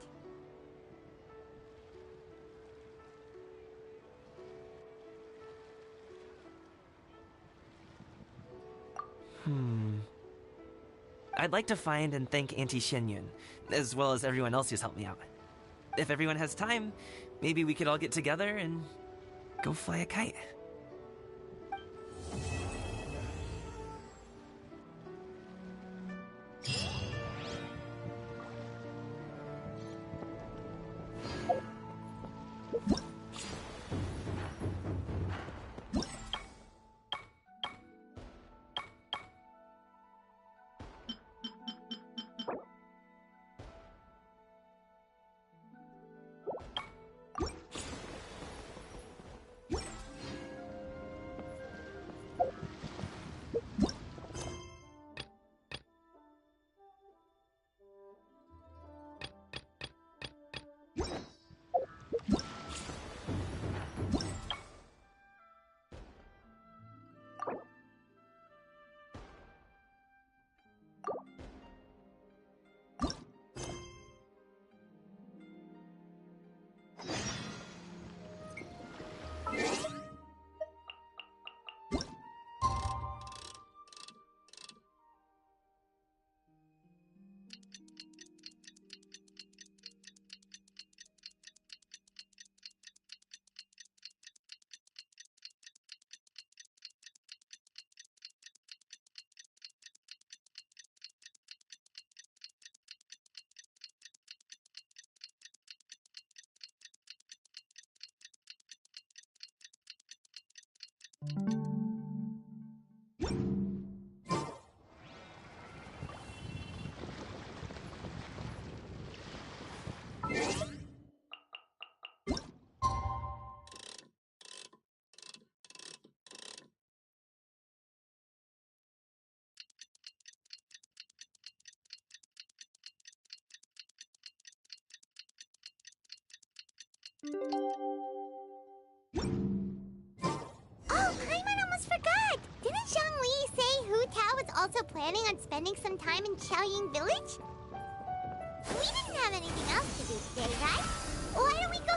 I'd like to find and thank Auntie Xianyun, as well as everyone else who's helped me out. If everyone has time, maybe we could all get together and go fly a kite. Oh, Paimon almost forgot! Didn't Zhongli say Hu Tao was also planning on spending some time in Xiaoying Village? We didn't have anything else to do today, right? Why don't we go